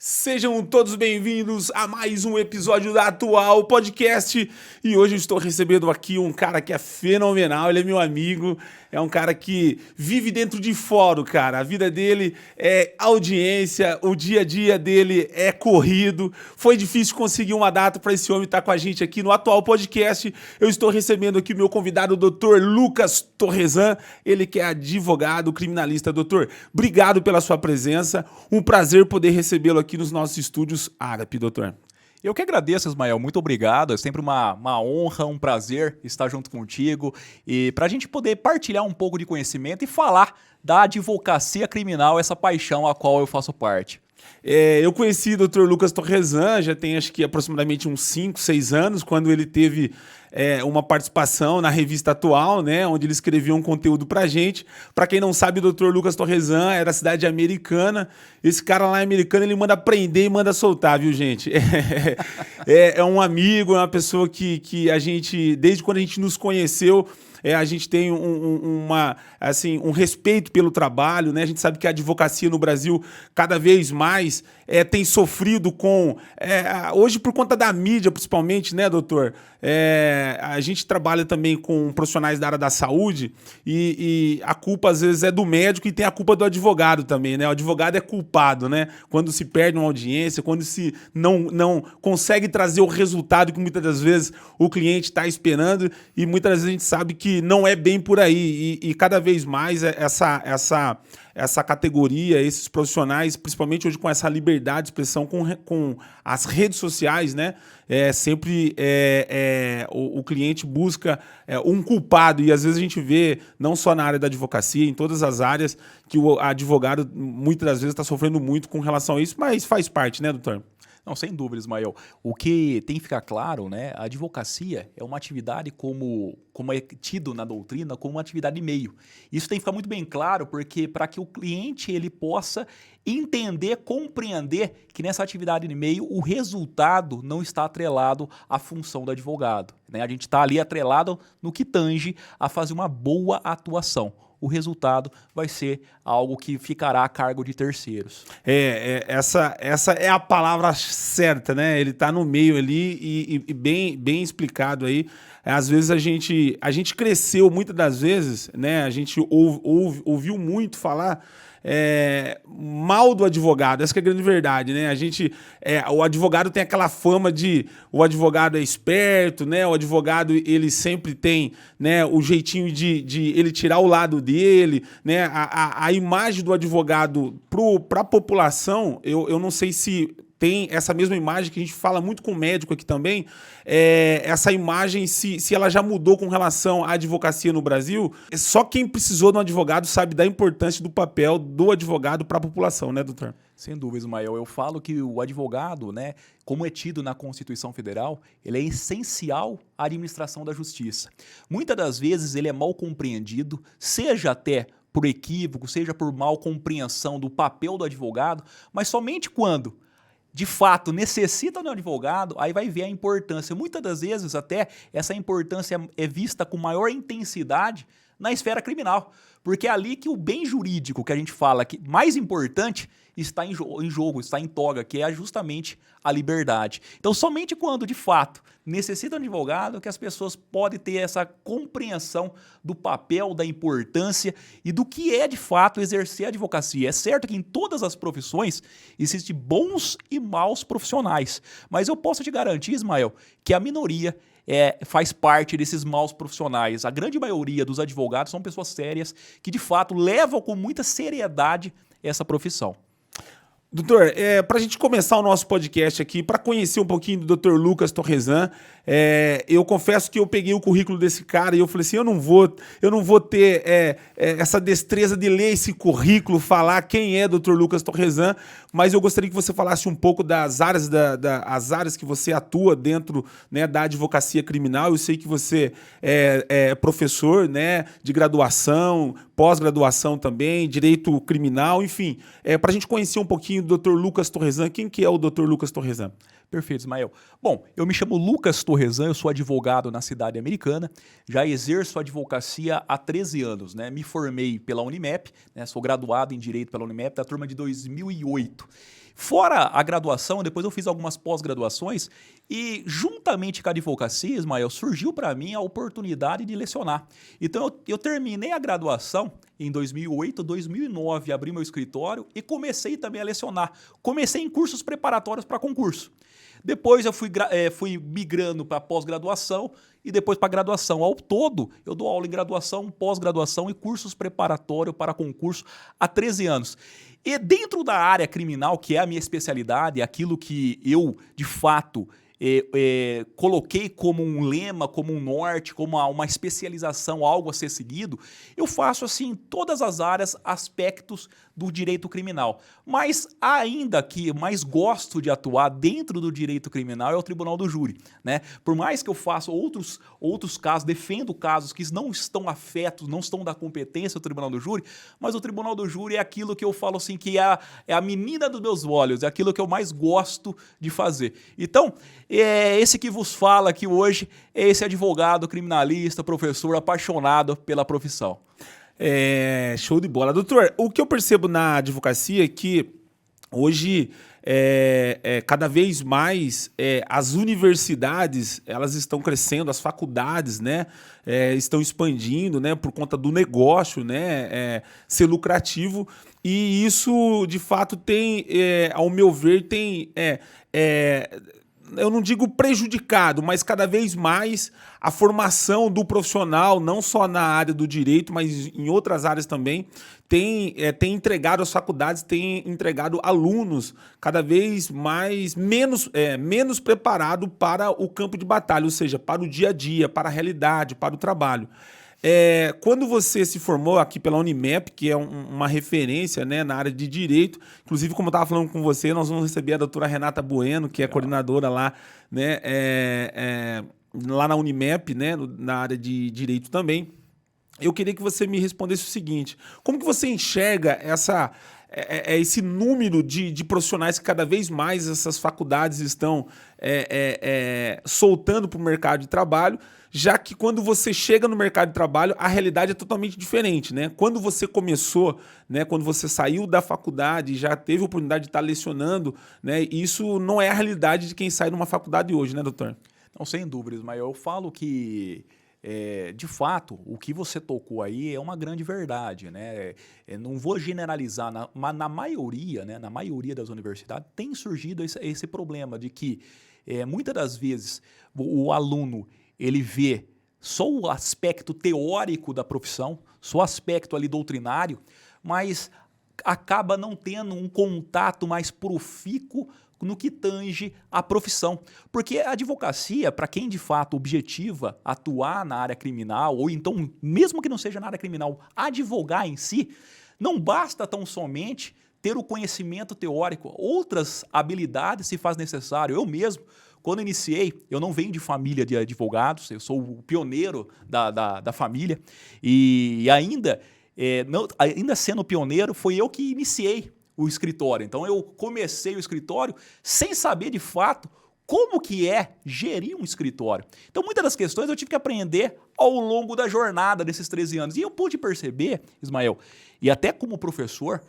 Sejam todos bem-vindos a mais um episódio da Atual Podcast. E hoje eu estou recebendo aqui um cara que é fenomenal, ele é meu amigo, é um cara que vive dentro de fórum, cara. A vida dele é audiência, o dia a dia dele é corrido. Foi difícil conseguir uma data para esse homem estar com a gente aqui no Atual Podcast. Eu estou recebendo aqui o meu convidado, o Dr. Lucas Torresan, ele que é advogado criminalista. Doutor, obrigado pela sua presença, um prazer poder recebê-lo aqui nos nossos estúdios Ágape, doutor. Eu que agradeço, Ismael, muito obrigado, é sempre uma honra, um prazer estar junto contigo e para a gente poder partilhar um pouco de conhecimento e falar da advocacia criminal, essa paixão a qual eu faço parte. Eu conheci o Dr. Lucas Torresan, já tem acho que aproximadamente uns 5, 6 anos, quando ele teve uma participação na revista Atual, né, onde ele escrevia um conteúdo pra gente. Pra quem não sabe, o Dr. Lucas Torresan é da cidade americana. Esse cara lá americano, ele manda prender e manda soltar, viu, gente? É um amigo, é uma pessoa que a gente, desde quando a gente nos conheceu, a gente tem um respeito pelo trabalho, né? A gente sabe que a advocacia no Brasil cada vez mais tem sofrido com... hoje, por conta da mídia, principalmente, né, doutor? A gente trabalha também com profissionais da área da saúde e a culpa, às vezes, é do médico e tem a culpa do advogado também, né? O advogado é culpado, né? Quando se perde uma audiência, quando se não consegue trazer o resultado que muitas das vezes o cliente está esperando, e muitas vezes a gente sabe que não é bem por aí, e cada vez mais essa categoria, esses profissionais, principalmente hoje com essa liberdade de expressão com as redes sociais, né? Sempre o cliente busca um culpado, e às vezes a gente vê, não só na área da advocacia, em todas as áreas, que o advogado muitas das vezes está sofrendo muito com relação a isso, mas faz parte, né, doutor? Não, sem dúvida, Ismael. O que tem que ficar claro, né? A advocacia é uma atividade como é tido na doutrina como uma atividade meio. Isso tem que ficar muito bem claro, porque para que o cliente ele possa entender, compreender que nessa atividade de meio o resultado não está atrelado à função do advogado, né? A gente está ali atrelado no que tange a fazer uma boa atuação. O resultado vai ser algo que ficará a cargo de terceiros. Essa é a palavra certa, né? Ele está no meio ali e bem explicado aí. Às vezes a gente cresceu muitas das vezes, né? A gente ouviu muito falar mal do advogado. Essa que é a grande verdade, né? O advogado tem aquela fama de o advogado é esperto, né? O advogado ele sempre tem, né, o jeitinho de ele tirar o lado dele, né? A imagem do advogado para a população, eu não sei se tem essa mesma imagem que a gente fala muito com o médico aqui também, essa imagem, se ela já mudou com relação à advocacia no Brasil. Só quem precisou de um advogado sabe da importância do papel do advogado para a população, né, doutor? Sem dúvida, Ismael. Eu falo que o advogado, né, como é tido na Constituição Federal, ele é essencial à administração da justiça. Muitas das vezes ele é mal compreendido, seja até por equívoco, seja por mal compreensão do papel do advogado, mas somente quando de fato necessita de um advogado, aí vai ver a importância. Muitas das vezes até essa importância é vista com maior intensidade na esfera criminal, porque é ali que o bem jurídico que a gente fala que mais importante está em jogo, está em toga, que é justamente a liberdade. Então, somente quando, de fato, necessita de um advogado que as pessoas podem ter essa compreensão do papel, da importância e do que é, de fato, exercer a advocacia. É certo que em todas as profissões existem bons e maus profissionais, mas eu posso te garantir, Ismael, que a minoria faz parte desses maus profissionais. A grande maioria dos advogados são pessoas sérias que, de fato, levam com muita seriedade essa profissão. Doutor, para a gente começar o nosso podcast aqui, para conhecer um pouquinho do Dr. Lucas Torresan, eu confesso que eu peguei o currículo desse cara e eu falei assim, eu não vou ter essa destreza de ler esse currículo, falar quem é Dr. Lucas Torresan, mas eu gostaria que você falasse um pouco das áreas, as áreas que você atua dentro, né, da advocacia criminal. Eu sei que você é professor, né, de graduação, pós-graduação também, direito criminal, enfim, para a gente conhecer um pouquinho do Dr. Lucas Torresan. Quem que é o Dr. Lucas Torresan? Perfeito, Ismael. Bom, eu me chamo Lucas Torresan, eu sou advogado na cidade americana, já exerço advocacia há 13 anos, né? Me formei pela Unimep, né? Sou graduado em Direito pela Unimep, da turma de 2008. Fora a graduação, depois eu fiz algumas pós-graduações e, juntamente com a advocacia, Ismael, surgiu para mim a oportunidade de lecionar. Então, eu terminei a graduação em 2008, 2009, abri meu escritório e comecei também a lecionar. Comecei em cursos preparatórios para concurso. Depois eu fui migrando para pós-graduação e depois para graduação. Ao todo, eu dou aula em graduação, pós-graduação e cursos preparatórios para concurso há 13 anos. E dentro da área criminal, que é a minha especialidade, aquilo que eu, de fato, coloquei como um lema, como um norte, como uma especialização, algo a ser seguido, eu faço assim todas as áreas, aspectos do direito criminal. Mas ainda que mais gosto de atuar dentro do direito criminal é o Tribunal do Júri, né? Por mais que eu faça outros casos, defendo casos que não estão afetos, não estão da competência do Tribunal do Júri, mas o Tribunal do Júri é aquilo que eu falo assim, que é a menina dos meus olhos, é aquilo que eu mais gosto de fazer. Então, esse que vos fala aqui hoje é esse advogado, criminalista, professor apaixonado pela profissão. Show de bola. Doutor, o que eu percebo na advocacia é que hoje, cada vez mais, as universidades elas estão crescendo, as faculdades, né, estão expandindo, né, por conta do negócio, né, ser lucrativo. E isso, de fato, tem, ao meu ver, eu não digo prejudicado, mas cada vez mais a formação do profissional, não só na área do direito, mas em outras áreas também, tem entregado as faculdades, tem entregado alunos cada vez menos preparado para o campo de batalha, ou seja, para o dia a dia, para a realidade, para o trabalho. Quando você se formou aqui pela Unimep, que é uma referência, né, na área de direito, inclusive, como eu estava falando com você, nós vamos receber a doutora Renata Bueno, que é coordenadora lá, né, lá na Unimep, né, na área de direito também. Eu queria que você me respondesse o seguinte: como que você enxerga esse número de profissionais que cada vez mais essas faculdades estão soltando para o mercado de trabalho, já que quando você chega no mercado de trabalho, a realidade é totalmente diferente, né? Quando você começou, né, quando você saiu da faculdade e já teve a oportunidade de estar lecionando, né, isso não é a realidade de quem sai de uma faculdade hoje, né, doutor? Não, sem dúvidas, mas eu falo que de fato, o que você tocou aí é uma grande verdade, né? Não vou generalizar, mas na maioria, né, na maioria das universidades tem surgido esse problema de que muitas das vezes o aluno ele vê só o aspecto teórico da profissão, só o aspecto ali doutrinário, mas acaba não tendo um contato mais profícuo no que tange a profissão. Porque a advocacia, para quem de fato objetiva atuar na área criminal, ou então, mesmo que não seja na área criminal, advogar em si, não basta tão somente ter o conhecimento teórico, outras habilidades se faz necessário. Eu mesmo, quando iniciei, eu não venho de família de advogados, eu sou o pioneiro da família, e ainda sendo pioneiro, foi eu que iniciei o escritório. Então eu comecei o escritório sem saber de fato como que é gerir um escritório. Então muitas das questões eu tive que aprender ao longo da jornada desses 13 anos. E eu pude perceber, Ismael, e até como professor,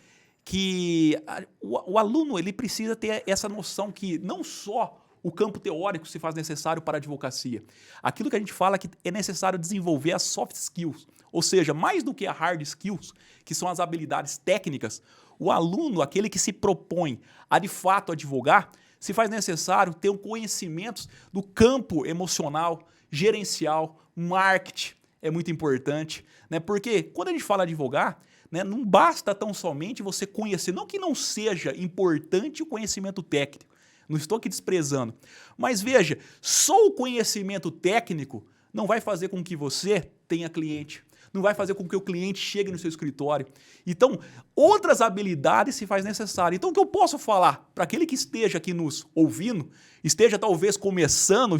que o aluno ele precisa ter essa noção que não só o campo teórico se faz necessário para a advocacia. Aquilo que a gente fala que é necessário desenvolver as soft skills, ou seja, mais do que a hard skills, que são as habilidades técnicas, o aluno, aquele que se propõe a de fato advogar, se faz necessário ter um conhecimento do campo emocional, gerencial, marketing, é muito importante, né? Porque quando a gente fala advogar, né, não basta tão somente você conhecer, não que não seja importante o conhecimento técnico, não estou aqui desprezando, mas veja, só o conhecimento técnico não vai fazer com que você tenha cliente, não vai fazer com que o cliente chegue no seu escritório. Então, outras habilidades se faz necessário. Então, o que eu posso falar para aquele que esteja aqui nos ouvindo, esteja talvez começando,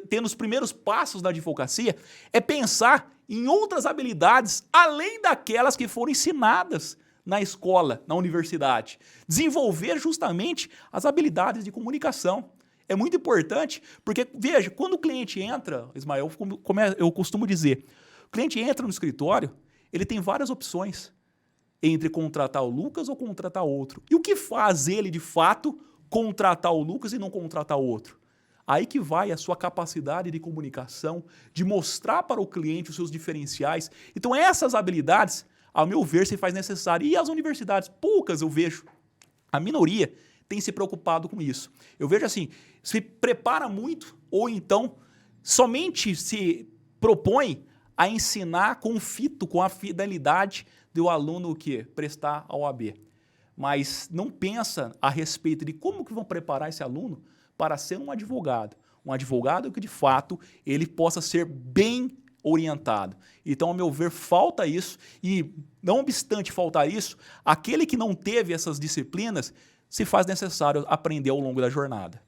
tendo os primeiros passos da advocacia, é pensar em outras habilidades além daquelas que foram ensinadas na escola, na universidade. Desenvolver justamente as habilidades de comunicação. É muito importante, porque, veja, quando o cliente entra, Ismael, como eu costumo dizer, o cliente entra no escritório, ele tem várias opções entre contratar o Lucas ou contratar outro. E o que faz ele, de fato, contratar o Lucas e não contratar o outro? Aí que vai a sua capacidade de comunicação, de mostrar para o cliente os seus diferenciais. Então, essas habilidades, ao meu ver, se faz necessário. E as universidades, poucas eu vejo, a minoria tem se preocupado com isso. Eu vejo assim, se prepara muito ou então somente se propõe a ensinar com a fidelidade do aluno o quê? Prestar a OAB. Mas não pensa a respeito de como que vão preparar esse aluno para ser um advogado. Um advogado que, de fato, ele possa ser bem orientado. Então, ao meu ver, falta isso. E, não obstante faltar isso, aquele que não teve essas disciplinas, se faz necessário aprender ao longo da jornada.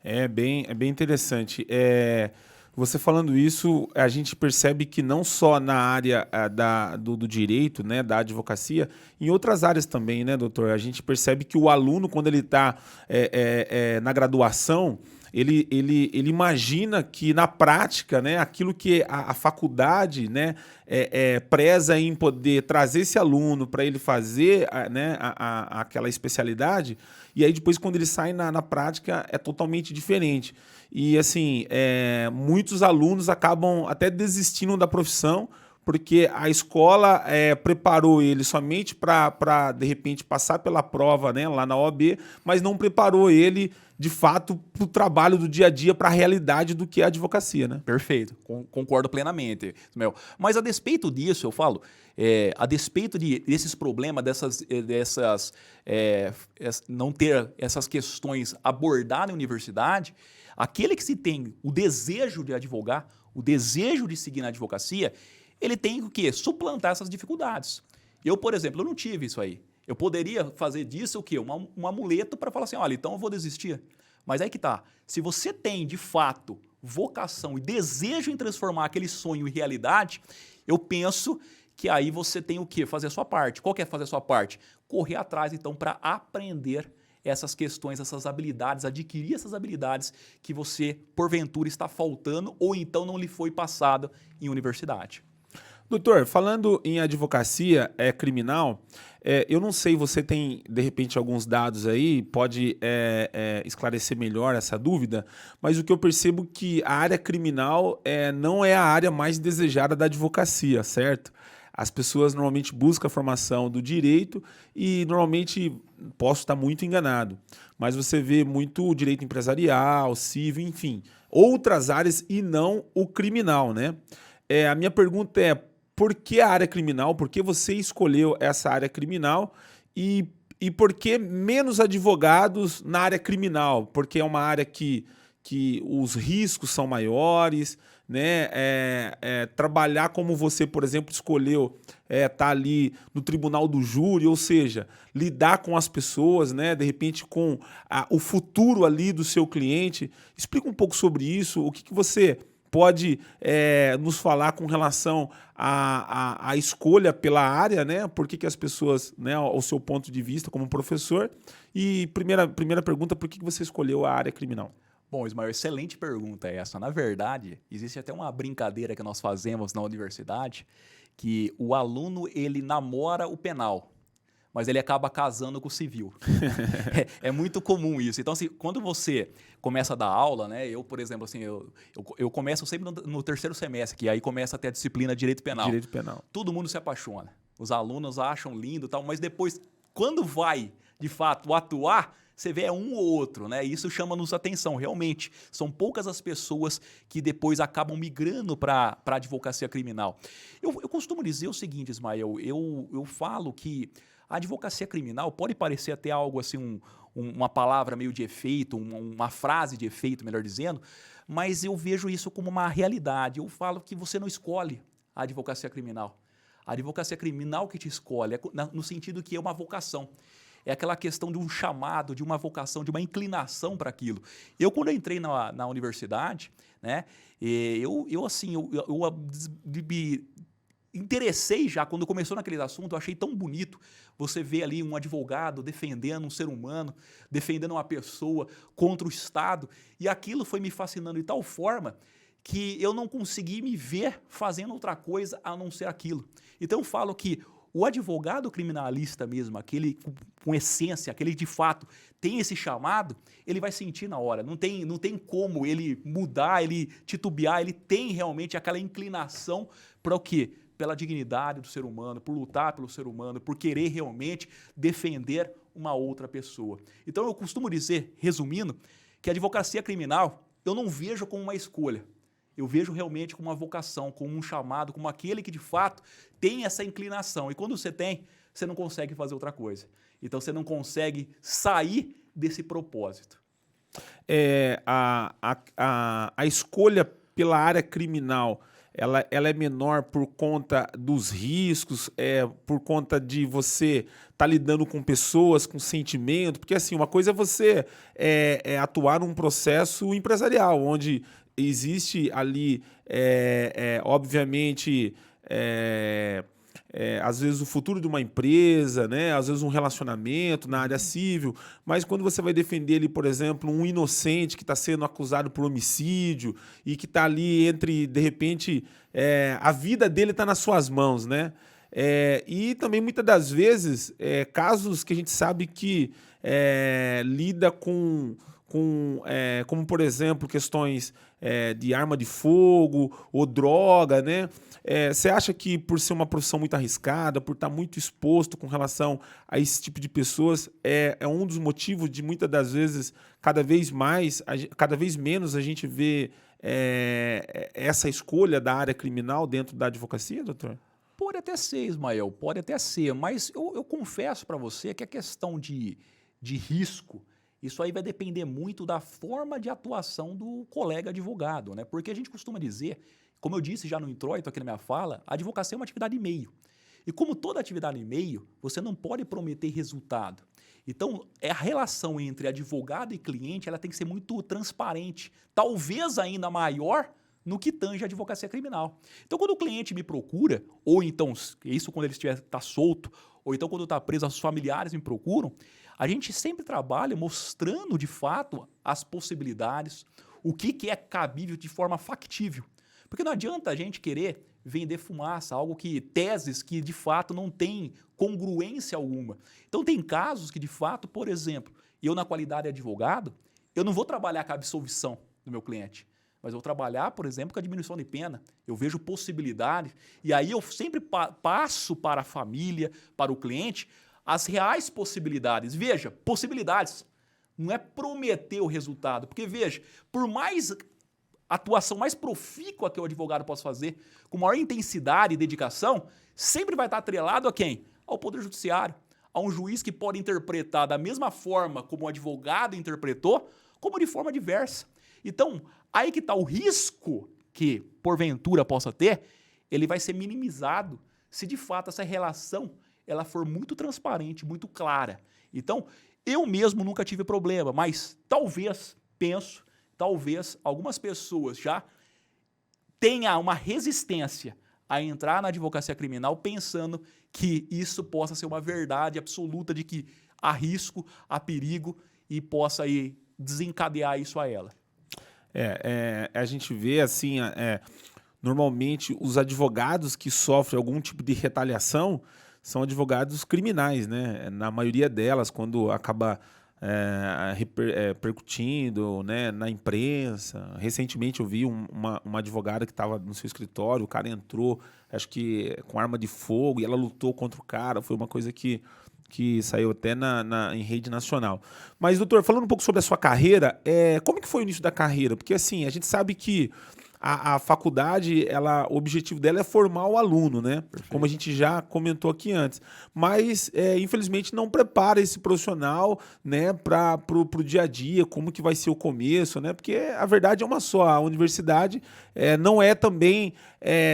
É bem interessante. Você falando isso, a gente percebe que não só na área do direito, né, da advocacia, em outras áreas também, né, doutor? A gente percebe que o aluno, quando ele está na graduação, ele imagina que na prática, né, aquilo que a faculdade, né, preza em poder trazer esse aluno para ele fazer né, aquela especialidade, e aí depois quando ele sai na prática é totalmente diferente. E assim, muitos alunos acabam até desistindo da profissão porque a escola preparou ele somente para, de repente, passar pela prova, né, lá na OAB, mas não preparou ele, de fato, para o trabalho do dia a dia, para a realidade do que é a advocacia, né? Perfeito, concordo plenamente, Ismael. Mas a despeito disso, eu falo, a despeito desses problemas, não ter essas questões abordadas na universidade, aquele que se tem o desejo de advogar, o desejo de seguir na advocacia, ele tem o quê? Suplantar essas dificuldades. Eu, por exemplo, eu não tive isso aí. Eu poderia fazer disso o quê? Um amuleto para falar assim, olha, então eu vou desistir. Mas aí que tá. Se você tem, de fato, vocação e desejo em transformar aquele sonho em realidade, eu penso que aí você tem o quê? Fazer a sua parte. Qual que é fazer a sua parte? Correr atrás, então, para aprender essas questões, essas habilidades, adquirir essas habilidades que você, porventura, está faltando ou então não lhe foi passado em universidade. Doutor, falando em advocacia criminal, eu não sei, você tem, de repente, alguns dados aí, pode esclarecer melhor essa dúvida, mas o que eu percebo que a área criminal não é a área mais desejada da advocacia, certo? As pessoas normalmente buscam a formação do direito e normalmente, posso estar muito enganado, mas você vê muito direito empresarial, civil, enfim, outras áreas e não o criminal, né? A minha pergunta é, por que a área criminal? Por que você escolheu essa área criminal? E por que menos advogados na área criminal? Porque é uma área que os riscos são maiores, né? Trabalhar como você, por exemplo, escolheu tá ali no tribunal do júri, ou seja, lidar com as pessoas, né? De repente com o futuro ali do seu cliente. Explica um pouco sobre isso, o que você pode nos falar com relação à escolha pela área, né? Por que as pessoas, né, ao seu ponto de vista como professor? E primeira pergunta, por que você escolheu a área criminal? Bom, Ismael, excelente pergunta essa. Na verdade, existe até uma brincadeira que nós fazemos na universidade, que o aluno, ele namora o penal, mas ele acaba casando com o civil. É muito comum isso. Então, assim, quando você começa a dar aula, né? Eu, por exemplo, assim, eu começo sempre no terceiro semestre, que aí começa a ter a disciplina de Direito Penal. Direito penal. Todo mundo se apaixona. Os alunos acham lindo e tal, mas depois, quando vai, de fato, atuar, você vê um ou outro, né? E isso chama-nos atenção, realmente. São poucas as pessoas que depois acabam migrando para a advocacia criminal. Eu costumo dizer o seguinte, Ismael, eu falo que a advocacia criminal pode parecer até algo assim, uma palavra meio de efeito, uma frase de efeito, melhor dizendo, mas eu vejo isso como uma realidade. Eu falo que você não escolhe a advocacia criminal. A advocacia criminal que te escolhe, no sentido que é uma vocação. É aquela questão de um chamado, de uma vocação, de uma inclinação para aquilo. Eu, quando eu entrei na universidade, né, eu me interessei já, quando começou naquele assunto, eu achei tão bonito você ver ali um advogado defendendo um ser humano, defendendo uma pessoa contra o Estado, e aquilo foi me fascinando de tal forma que eu não consegui me ver fazendo outra coisa a não ser aquilo. Então eu falo que o advogado criminalista mesmo, aquele com essência, aquele de fato tem esse chamado, ele vai sentir na hora. Não tem como ele mudar, ele titubear, ele tem realmente aquela inclinação para o quê? Pela dignidade do ser humano, por lutar pelo ser humano, por querer realmente defender uma outra pessoa. Então eu costumo dizer, resumindo, que a advocacia criminal eu não vejo como uma escolha. Eu vejo realmente como uma vocação, como um chamado, como aquele que de fato tem essa inclinação. E quando você tem, você não consegue fazer outra coisa. Então você não consegue sair desse propósito. A escolha pela área criminal, ela é menor por conta dos riscos, por conta de você estar lidando com pessoas, com sentimento, porque assim, uma coisa é você atuar num processo empresarial, onde existe ali, obviamente, às vezes o futuro de uma empresa, né? Às vezes um relacionamento na área civil, mas quando você vai defender ali, por exemplo, um inocente que está sendo acusado por homicídio e que está ali entre, de repente, a vida dele está nas suas mãos, né? E também muitas das vezes casos que a gente sabe que lida com como, por exemplo, questões de arma de fogo ou droga, né? Você acha que por ser uma profissão muito arriscada, por estar muito exposto com relação a esse tipo de pessoas, é um dos motivos de muitas das vezes, cada vez menos a gente vê essa escolha da área criminal dentro da advocacia, doutor? Pode até ser, Ismael, pode até ser, mas eu confesso para você que a questão de risco, isso aí vai depender muito da forma de atuação do colega advogado, né? Porque a gente costuma dizer, como eu disse já no introito aqui na minha fala, a advocacia é uma atividade meio. E como toda atividade meio, você não pode prometer resultado. Então, a relação entre advogado e cliente, ela tem que ser muito transparente, talvez ainda maior no que tange a advocacia criminal. Então, quando o cliente me procura, ou então, isso quando ele está solto, ou então quando está preso, os familiares me procuram, a gente sempre trabalha mostrando, de fato, as possibilidades, o que é cabível de forma factível. Porque não adianta a gente querer vender fumaça, algo que, teses que de fato não tem congruência alguma. Então tem casos que de fato, por exemplo, eu na qualidade de advogado, eu não vou trabalhar com a absolvição do meu cliente, mas eu vou trabalhar, por exemplo, com a diminuição de pena. Eu vejo possibilidades e aí eu sempre passo para a família, para o cliente, as reais possibilidades. Veja, possibilidades. Não é prometer o resultado, porque veja, por mais atuação mais profícua que o advogado possa fazer, com maior intensidade e dedicação, sempre vai estar atrelado a quem? Ao Poder Judiciário, a um juiz que pode interpretar da mesma forma como o advogado interpretou, como de forma diversa. Então, aí que está o risco que, porventura, possa ter, ele vai ser minimizado se de fato essa relação ela for muito transparente, muito clara. Então, eu mesmo nunca tive problema, mas talvez, talvez algumas pessoas já tenham uma resistência a entrar na advocacia criminal pensando que isso possa ser uma verdade absoluta de que há risco, há perigo e possa aí desencadear isso a ela. A gente vê assim, normalmente os advogados que sofrem algum tipo de retaliação são advogados criminais, né? Na maioria delas, quando acaba repercutindo, né, na imprensa. Recentemente eu vi uma advogada que estava no seu escritório, o cara entrou, acho que com arma de fogo, e ela lutou contra o cara. Foi uma coisa que saiu até em rede nacional. Mas, doutor, falando um pouco sobre a sua carreira, como que foi o início da carreira? Porque, assim, a gente sabe que a faculdade, o objetivo dela é formar o aluno, né? Perfeito. Como a gente já comentou aqui antes. Mas, infelizmente, não prepara esse profissional, né, para o dia a dia, como que vai ser o começo, né? Porque a verdade é uma só, a universidade não é também,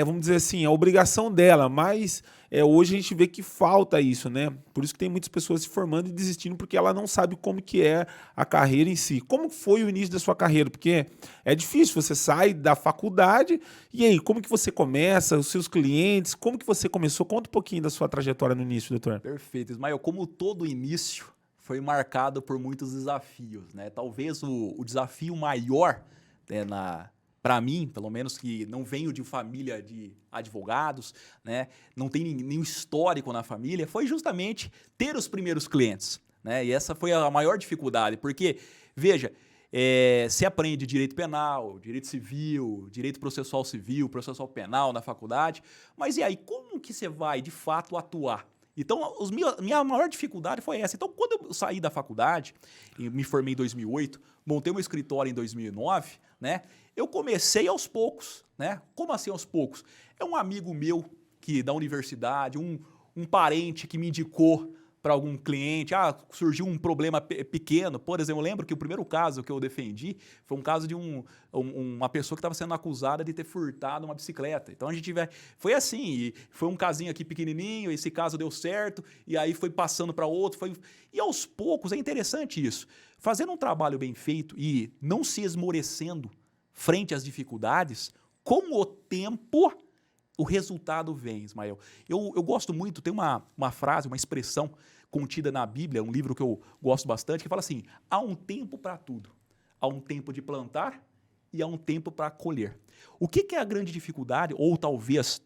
vamos dizer assim, a obrigação dela, mas hoje a gente vê que falta isso, né? Por isso que tem muitas pessoas se formando e desistindo, porque ela não sabe como que é a carreira em si. Como foi o início da sua carreira? Porque é difícil, você sai da faculdade, e aí, como que você começa, os seus clientes, como que você começou? Conta um pouquinho da sua trajetória no início, doutor. Perfeito, Ismael. Como todo início foi marcado por muitos desafios, né? Talvez o desafio maior, né, para mim, pelo menos, que não venho de família de advogados, né, não tem nenhum histórico na família, foi justamente ter os primeiros clientes, né? E essa foi a maior dificuldade, porque, veja, se aprende direito penal, direito civil, direito processual civil, processual penal na faculdade, mas e aí, como que você vai, de fato, atuar? Então, minha maior dificuldade foi essa. Então, quando eu saí da faculdade, e me formei em 2008, montei meu escritório em 2009, né? Eu comecei aos poucos, né? Como assim aos poucos? É um amigo meu da universidade, um parente que me indicou para algum cliente, surgiu um problema pequeno. Por exemplo, eu lembro que o primeiro caso que eu defendi foi um caso de uma pessoa que estava sendo acusada de ter furtado uma bicicleta. Então a gente foi assim, e foi um casinho aqui pequenininho, esse caso deu certo, e aí foi passando para outro, e aos poucos, é interessante isso, fazendo um trabalho bem feito e não se esmorecendo frente às dificuldades, com o tempo o resultado vem, Ismael. Eu gosto muito, tem uma frase, uma expressão contida na Bíblia, um livro que eu gosto bastante, que fala assim: há um tempo para tudo. Há um tempo de plantar e há um tempo para colher. O que é a grande dificuldade, ou talvez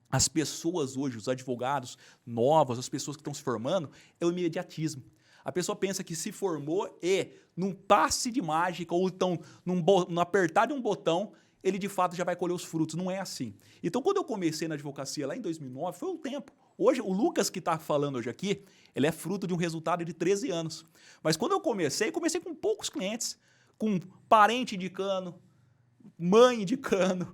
as pessoas hoje, os advogados novos, as pessoas que estão se formando, é o imediatismo. A pessoa pensa que se formou e, num passe de mágica, ou então num apertar de um botão, ele de fato já vai colher os frutos. Não é assim. Então, quando eu comecei na advocacia lá em 2009, foi um tempo. Hoje, o Lucas que está falando hoje aqui, ele é fruto de um resultado de 13 anos. Mas quando eu comecei com poucos clientes, com parente indicando, mãe indicando,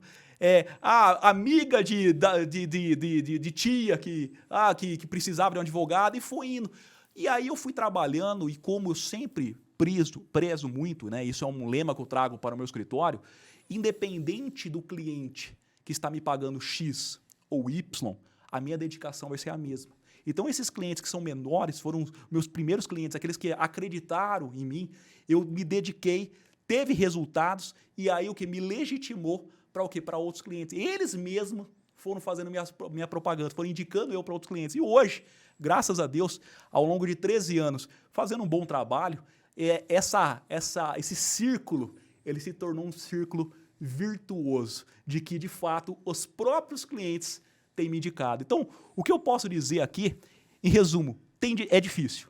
amiga de tia que precisava de um advogado, e foi indo. E aí eu fui trabalhando, e como eu sempre prezo muito, né? Isso é um lema que eu trago para o meu escritório, independente do cliente que está me pagando X ou Y, a minha dedicação vai ser a mesma. Então, esses clientes que são menores foram meus primeiros clientes, aqueles que acreditaram em mim, eu me dediquei, teve resultados, e aí o que me legitimou para o quê? Para outros clientes. Eles mesmos foram fazendo minha propaganda, foram indicando eu para outros clientes. E hoje, graças a Deus, ao longo de 13 anos, fazendo um bom trabalho, esse círculo, ele se tornou um círculo virtuoso de que, de fato, os próprios clientes têm me indicado. Então, o que eu posso dizer aqui, em resumo, é difícil.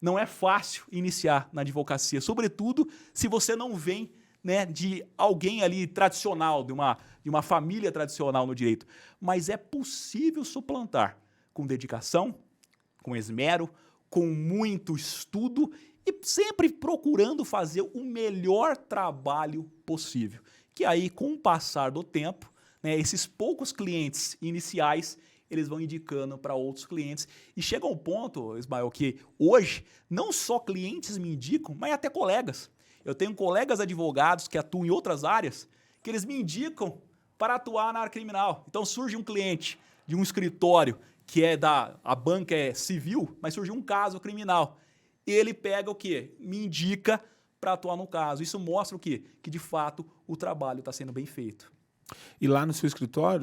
Não é fácil iniciar na advocacia, sobretudo se você não vem, né, de alguém ali tradicional, de uma família tradicional no direito. Mas é possível suplantar com dedicação, com esmero, com muito estudo e sempre procurando fazer o melhor trabalho possível. Que aí, com o passar do tempo, né, esses poucos clientes iniciais, eles vão indicando para outros clientes. E chega um ponto, Ismael, que hoje não só clientes me indicam, mas até colegas. Eu tenho colegas advogados que atuam em outras áreas, que eles me indicam para atuar na área criminal. Então surge um cliente de um escritório que a banca é civil, mas surgiu um caso criminal. Ele pega o quê? Me indica para atuar no caso. Isso mostra o quê? Que, de fato, o trabalho está sendo bem feito. E lá no seu escritório,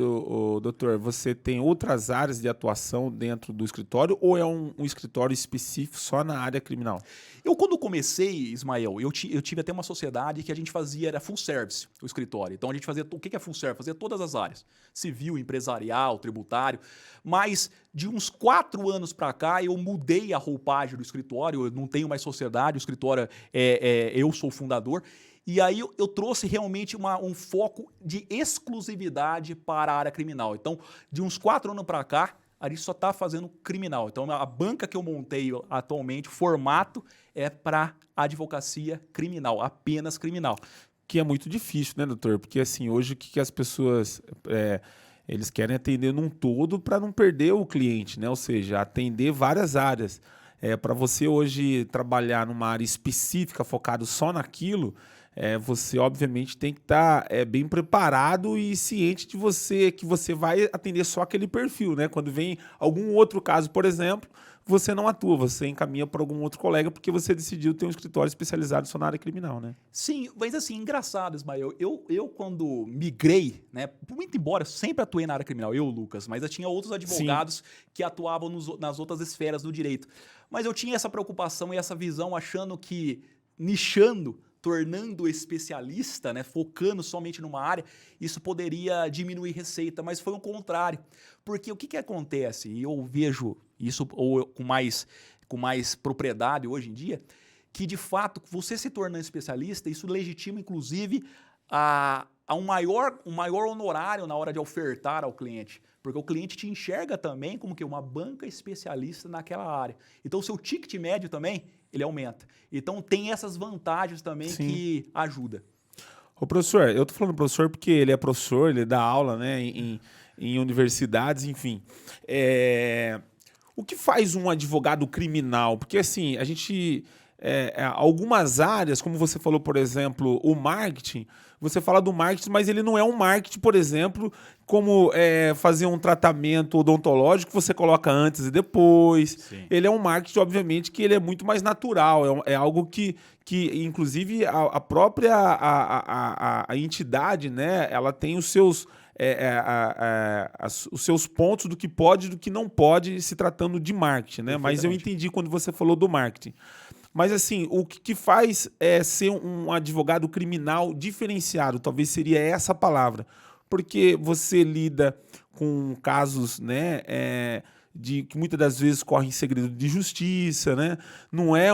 doutor, você tem outras áreas de atuação dentro do escritório ou é um escritório específico só na área criminal? Eu, quando comecei, Ismael, eu tive até uma sociedade que a gente fazia, era full service, o escritório. Então, a gente fazia, o que é full service? Fazia todas as áreas, civil, empresarial, tributário. Mas, de uns 4 anos para cá, eu mudei a roupagem do escritório, eu não tenho mais sociedade, o escritório, eu sou o fundador. E aí eu trouxe realmente um foco de exclusividade para a área criminal. Então, de uns 4 anos para cá, a gente só está fazendo criminal. Então, a banca que eu montei atualmente, o formato é para advocacia criminal, apenas criminal. Que é muito difícil, né, doutor? Porque assim, hoje o que as pessoas... eles querem atender num todo para não perder o cliente, né? Ou seja, atender várias áreas. Para você hoje trabalhar numa área específica, focado só naquilo... você obviamente tem que estar bem preparado e ciente de que você vai atender só aquele perfil, né? Quando vem algum outro caso, por exemplo, você não atua, você encaminha para algum outro colega porque você decidiu ter um escritório especializado só na área criminal, né? Sim, mas assim, engraçado, Ismael, eu quando migrei, né, muito embora eu sempre atuei na área criminal, eu, Lucas, mas eu tinha outros advogados Sim. que atuavam nas outras esferas do direito. Mas eu tinha essa preocupação e essa visão achando que, nichando, tornando especialista, né, focando somente numa área, isso poderia diminuir receita, mas foi o contrário. Porque o que acontece, e eu vejo isso com mais propriedade hoje em dia, que de fato, você se tornando especialista, isso legitima inclusive a um maior honorário na hora de ofertar ao cliente. Porque o cliente te enxerga também como que uma banca especialista naquela área. Então, o seu ticket médio também, ele aumenta. Então, tem essas vantagens também Sim. que ajudam. Ô, professor, eu tô falando professor porque ele é professor, ele dá aula, né, em universidades, enfim. O que faz um advogado criminal? Porque, assim, a gente... algumas áreas, como você falou, por exemplo, o marketing, você fala do marketing, mas ele não é um marketing, por exemplo, como fazer um tratamento odontológico que você coloca antes e depois. Sim. Ele é um marketing, obviamente, que ele é muito mais natural, é algo que inclusive, a própria a entidade, né, ela tem os seus... os seus pontos do que pode e do que não pode se tratando de marketing, né? Mas eu entendi quando você falou do marketing. Mas assim, o que faz ser um advogado criminal diferenciado, talvez seria essa palavra, porque você lida com casos, né, que muitas das vezes correm em segredo de justiça, né? Não é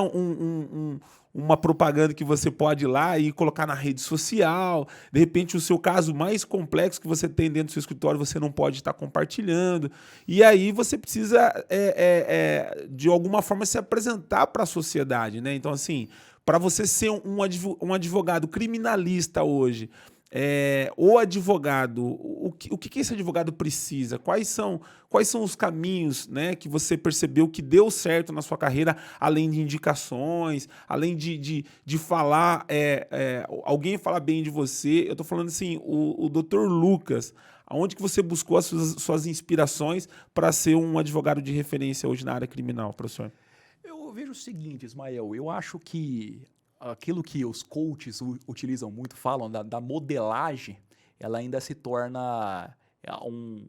uma propaganda que você pode ir lá e colocar na rede social. De repente, o seu caso mais complexo que você tem dentro do seu escritório, você não pode estar compartilhando. E aí você precisa, de alguma forma, se apresentar para a sociedade, né? Então, assim, para você ser um advogado criminalista hoje, o advogado, o que esse advogado precisa? Quais são os caminhos, né, que você percebeu que deu certo na sua carreira, além de indicações, além de falar, alguém falar bem de você? Eu estou falando assim, o Dr. Lucas, aonde que você buscou as suas inspirações para ser um advogado de referência hoje na área criminal, professor? Eu vejo o seguinte, Ismael, eu acho que aquilo que os coaches utilizam muito, falam da modelagem, ela ainda se torna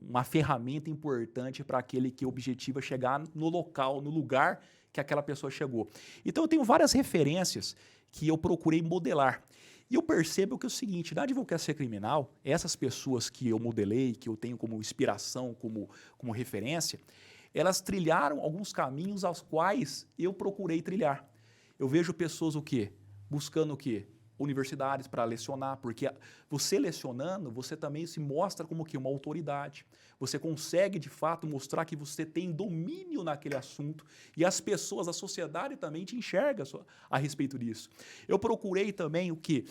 uma ferramenta importante para aquele que objetiva chegar no local, no lugar que aquela pessoa chegou. Então eu tenho várias referências que eu procurei modelar. E eu percebo que é o seguinte, na advocacia criminal, essas pessoas que eu modelei, que eu tenho como inspiração, como referência, elas trilharam alguns caminhos aos quais eu procurei trilhar. Eu vejo pessoas o quê? Buscando o quê? Universidades para lecionar, porque você lecionando, você também se mostra como que uma autoridade. Você consegue, de fato, mostrar que você tem domínio naquele assunto e as pessoas, a sociedade também te enxerga a respeito disso. Eu procurei também o quê?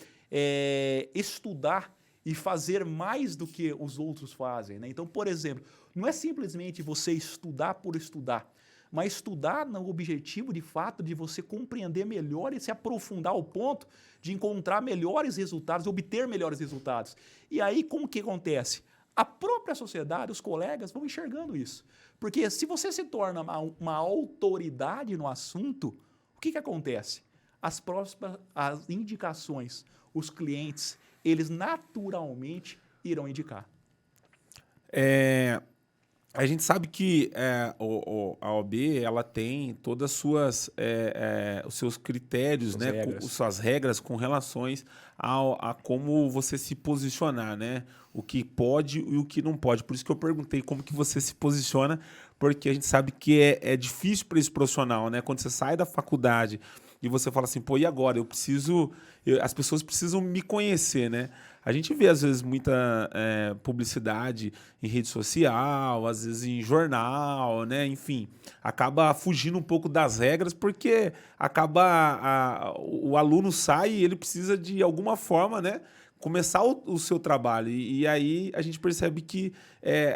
Estudar e fazer mais do que os outros fazem, né? Então, por exemplo, não é simplesmente você estudar por estudar, mas estudar no objetivo, de fato, de você compreender melhor e se aprofundar ao ponto de encontrar melhores resultados, obter melhores resultados. E aí, como que acontece? A própria sociedade, os colegas vão enxergando isso. Porque se você se torna uma autoridade no assunto, o que acontece? As indicações, os clientes, eles naturalmente irão indicar. A gente sabe que a OAB ela tem todas os seus critérios, né, suas regras com relações a como você se posicionar, né, o que pode e o que não pode. Por isso que eu perguntei como que você se posiciona, porque a gente sabe que é difícil para esse profissional, né, quando você sai da faculdade e você fala assim, pô, e agora? As pessoas precisam me conhecer, né? A gente vê, às vezes, muita publicidade em rede social, às vezes em jornal, né? Enfim, acaba fugindo um pouco das regras porque o aluno sai e ele precisa, de alguma forma, né, começar o seu trabalho. E aí a gente percebe que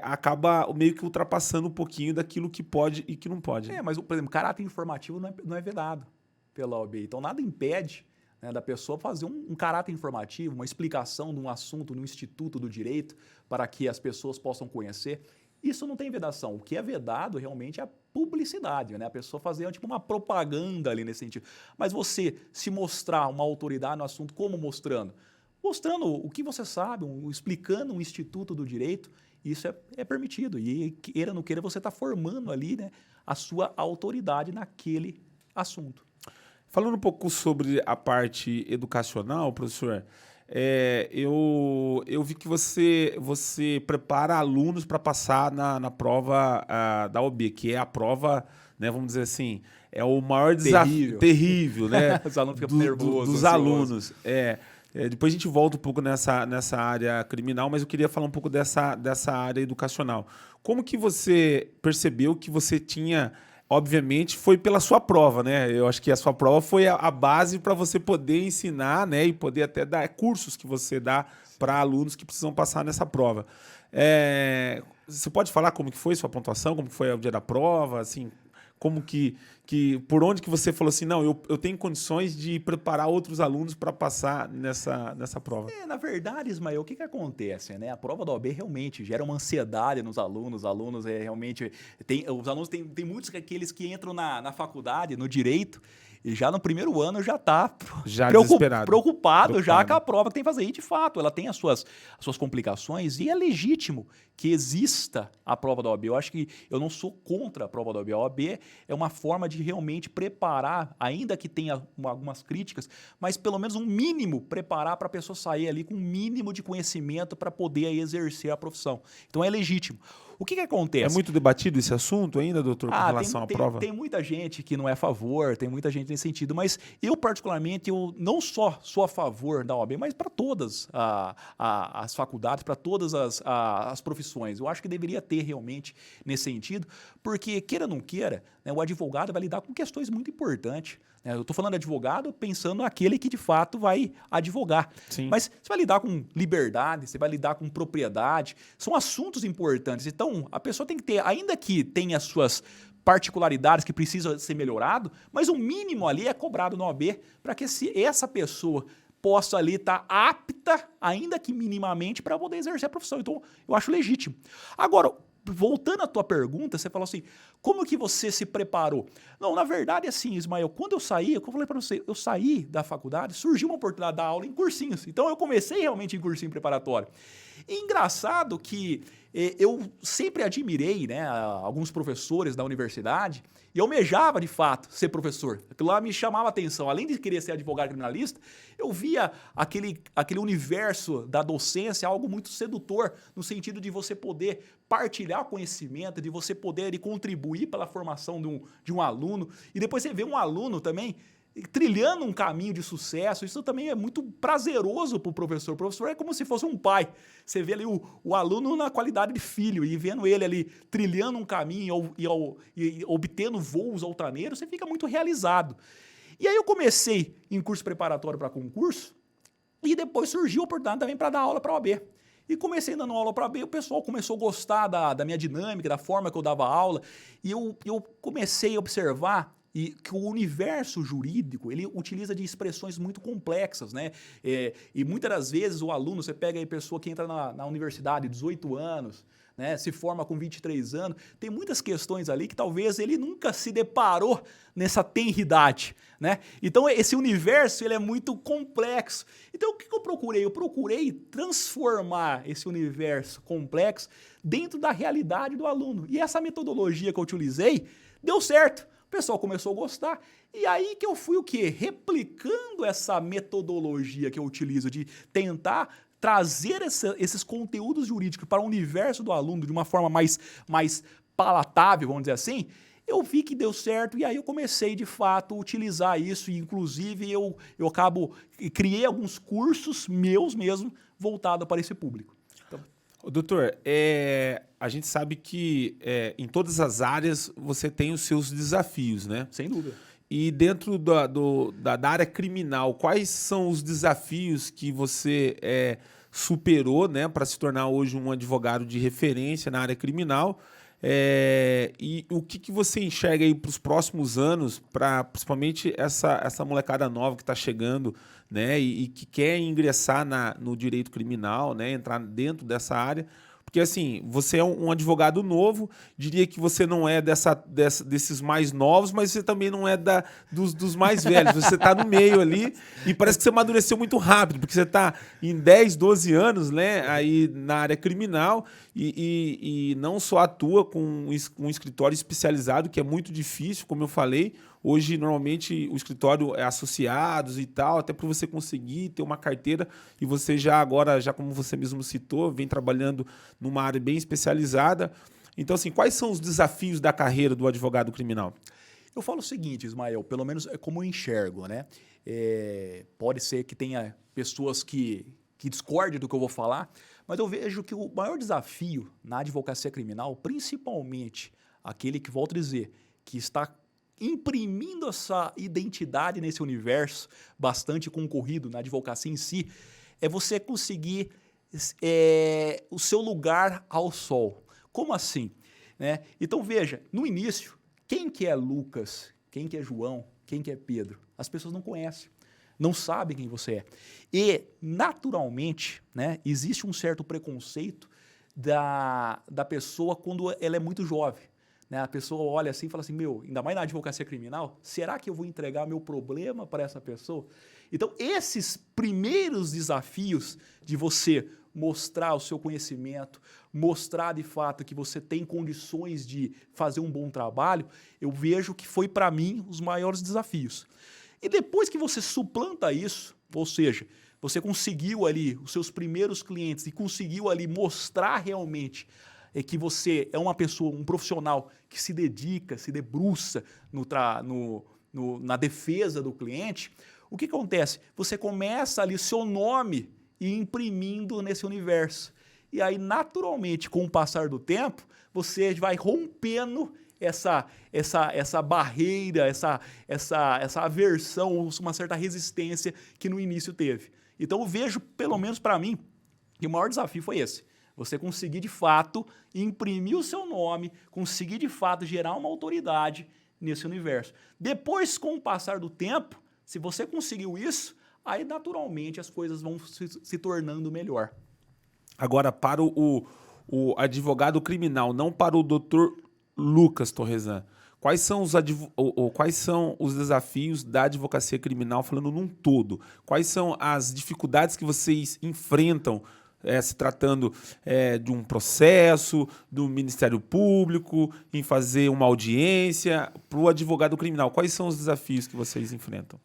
acaba meio que ultrapassando um pouquinho daquilo que pode e que não pode. Mas, por exemplo, caráter informativo não é vedado pela OAB. Então, nada impede, né, da pessoa fazer um caráter informativo, uma explicação de um assunto no Instituto do Direito para que as pessoas possam conhecer. Isso não tem vedação. O que é vedado realmente é a publicidade, né? A pessoa fazer tipo uma propaganda ali nesse sentido. Mas você se mostrar uma autoridade no assunto, como mostrando? Mostrando o que você sabe, explicando um Instituto do Direito, isso é permitido. E queira ou não queira, você está formando ali, né, a sua autoridade naquele assunto. Falando um pouco sobre a parte educacional, professor, eu vi que você prepara alunos para passar na prova da OAB, que é a prova, né, vamos dizer assim, é o maior desafio terrível, né? Os alunos ficam nervosos. Dos alunos. Depois a gente volta um pouco nessa área criminal, mas eu queria falar um pouco dessa área educacional. Como que você percebeu que você tinha... Obviamente, foi pela sua prova, né? Eu acho que a sua prova foi a base para você poder ensinar, né? E poder até dar cursos que você dá para alunos que precisam passar nessa prova. Você pode falar como que foi sua pontuação, como que foi o dia da prova, assim, como por onde que você falou assim, não, eu tenho condições de preparar outros alunos para passar nessa prova? Na verdade, Ismael, o que acontece, né? A prova da OAB realmente gera uma ansiedade nos alunos. Os alunos realmente tem muitos aqueles que entram na faculdade, no direito, e já no primeiro ano já está preocupado já com a prova que tem que fazer. E, de fato, ela tem as suas complicações e é legítimo que exista a prova da OAB. Eu acho que eu não sou contra a prova da OAB. A OAB é uma forma de realmente preparar, ainda que tenha algumas críticas, mas pelo menos um mínimo preparar para a pessoa sair ali com um mínimo de conhecimento para poder aí exercer a profissão. Então é legítimo. O que acontece? É muito debatido esse assunto ainda, doutor, com relação à prova? Tem muita gente que não é a favor, tem muita gente nesse sentido, mas eu, particularmente, eu não só sou a favor da OAB, mas para todas as faculdades, para todas as profissões. Eu acho que deveria ter realmente nesse sentido, porque, queira ou não queira, né, o advogado vai lidar com questões muito importantes. Eu estou falando de advogado pensando naquele que de fato vai advogar. Sim. Mas você vai lidar com liberdade, você vai lidar com propriedade, são assuntos importantes. Então, a pessoa tem que ter, ainda que tenha as suas particularidades que precisam ser melhorado, mas o mínimo ali é cobrado na OAB para que essa pessoa possa ali estar apta, ainda que minimamente, para poder exercer a profissão. Então, eu acho legítimo. Agora, voltando à tua pergunta, você falou assim, como que você se preparou? Não, na verdade, assim, Ismael, quando eu saí, como eu falei para você, eu saí da faculdade, surgiu uma oportunidade de dar aula em cursinhos. Então, eu comecei realmente em cursinho preparatório. E engraçado que eu sempre admirei, né, alguns professores da universidade e eu almejava, de fato, ser professor. Aquilo lá me chamava a atenção. Além de querer ser advogado criminalista, eu via aquele universo da docência algo muito sedutor, no sentido de você poder partilhar conhecimento, de você poder contribuir pela formação de um aluno. E depois você vê um aluno também trilhando um caminho de sucesso. Isso também é muito prazeroso para o professor. O professor é como se fosse um pai. Você vê ali o aluno na qualidade de filho e vendo ele ali trilhando um caminho e obtendo voos altaneiros, você fica muito realizado. E aí eu comecei em curso preparatório para concurso e depois surgiu a oportunidade também para dar aula para a OAB. E comecei dando aula para a OAB, o pessoal começou a gostar da minha dinâmica, da forma que eu dava aula, e eu comecei a observar e que o universo jurídico, ele utiliza de expressões muito complexas, né? E muitas das vezes o aluno, você pega aí a pessoa que entra na universidade, 18 anos, né? Se forma com 23 anos, tem muitas questões ali que talvez ele nunca se deparou nessa tenridade, né? Então esse universo, ele é muito complexo. Então o que eu procurei? Eu procurei transformar esse universo complexo dentro da realidade do aluno. E essa metodologia que eu utilizei deu certo. O pessoal começou a gostar, e aí que eu fui o quê? Replicando essa metodologia que eu utilizo de tentar trazer esses conteúdos jurídicos para o universo do aluno de uma forma mais palatável, vamos dizer assim. Eu vi que deu certo, e aí eu comecei, de fato, a utilizar isso, e inclusive eu criei alguns cursos meus mesmo, voltados para esse público. Doutor, a gente sabe que em todas as áreas você tem os seus desafios, né? Sem dúvida. E dentro da área criminal, quais são os desafios que você superou, né, para se tornar hoje um advogado de referência na área criminal? E o que você enxerga aí para os próximos anos, para principalmente essa molecada nova que está chegando, né, e que quer ingressar no direito criminal, né, entrar dentro dessa área? Porque, assim, você é um advogado novo, diria que você não é desses mais novos, mas você também não é dos mais velhos. Você está no meio ali e parece que você amadureceu muito rápido, porque você está em 10, 12 anos, né, aí na área criminal e não só atua com um escritório especializado, que é muito difícil, como eu falei. Hoje, normalmente, o escritório é associados e tal, até para você conseguir ter uma carteira, e você já como você mesmo citou, vem trabalhando numa área bem especializada. Então, assim, quais são os desafios da carreira do advogado criminal? Eu falo o seguinte, Ismael, pelo menos é como eu enxergo, né? Pode ser que tenha pessoas que discordem do que eu vou falar, mas eu vejo que o maior desafio na advocacia criminal, principalmente aquele que, volto a dizer, que está imprimindo essa identidade nesse universo bastante concorrido na advocacia em si, é você conseguir o seu lugar ao sol. Como assim? Né? Então veja, no início, quem que é Lucas, quem que é João, quem que é Pedro? As pessoas não conhecem, não sabem quem você é. E, naturalmente, né, existe um certo preconceito da pessoa quando ela é muito jovem. Né? A pessoa olha assim e fala assim, ainda mais na advocacia criminal, será que eu vou entregar meu problema para essa pessoa? Então, esses primeiros desafios de você mostrar o seu conhecimento, mostrar de fato que você tem condições de fazer um bom trabalho, eu vejo que foi para mim os maiores desafios. E depois que você suplanta isso, ou seja, você conseguiu ali os seus primeiros clientes e conseguiu ali mostrar realmente que você é uma pessoa, um profissional que se dedica, se debruça na defesa do cliente, o que acontece? Você começa ali seu nome imprimindo nesse universo. E aí, naturalmente, com o passar do tempo, você vai rompendo essa barreira, essa aversão, uma certa resistência que no início teve. Então, eu vejo, pelo menos para mim, que o maior desafio foi esse. Você conseguir, de fato, imprimir o seu nome, conseguir, de fato, gerar uma autoridade nesse universo. Depois, com o passar do tempo, se você conseguiu isso, aí, naturalmente, as coisas vão se tornando melhor. Agora, para o advogado criminal, não para o doutor Lucas Torresan, quais são os desafios da advocacia criminal, falando num todo? Quais são as dificuldades que vocês enfrentam se tratando de um processo, do Ministério Público, em fazer uma audiência, para o advogado criminal? Quais são os desafios que vocês enfrentam?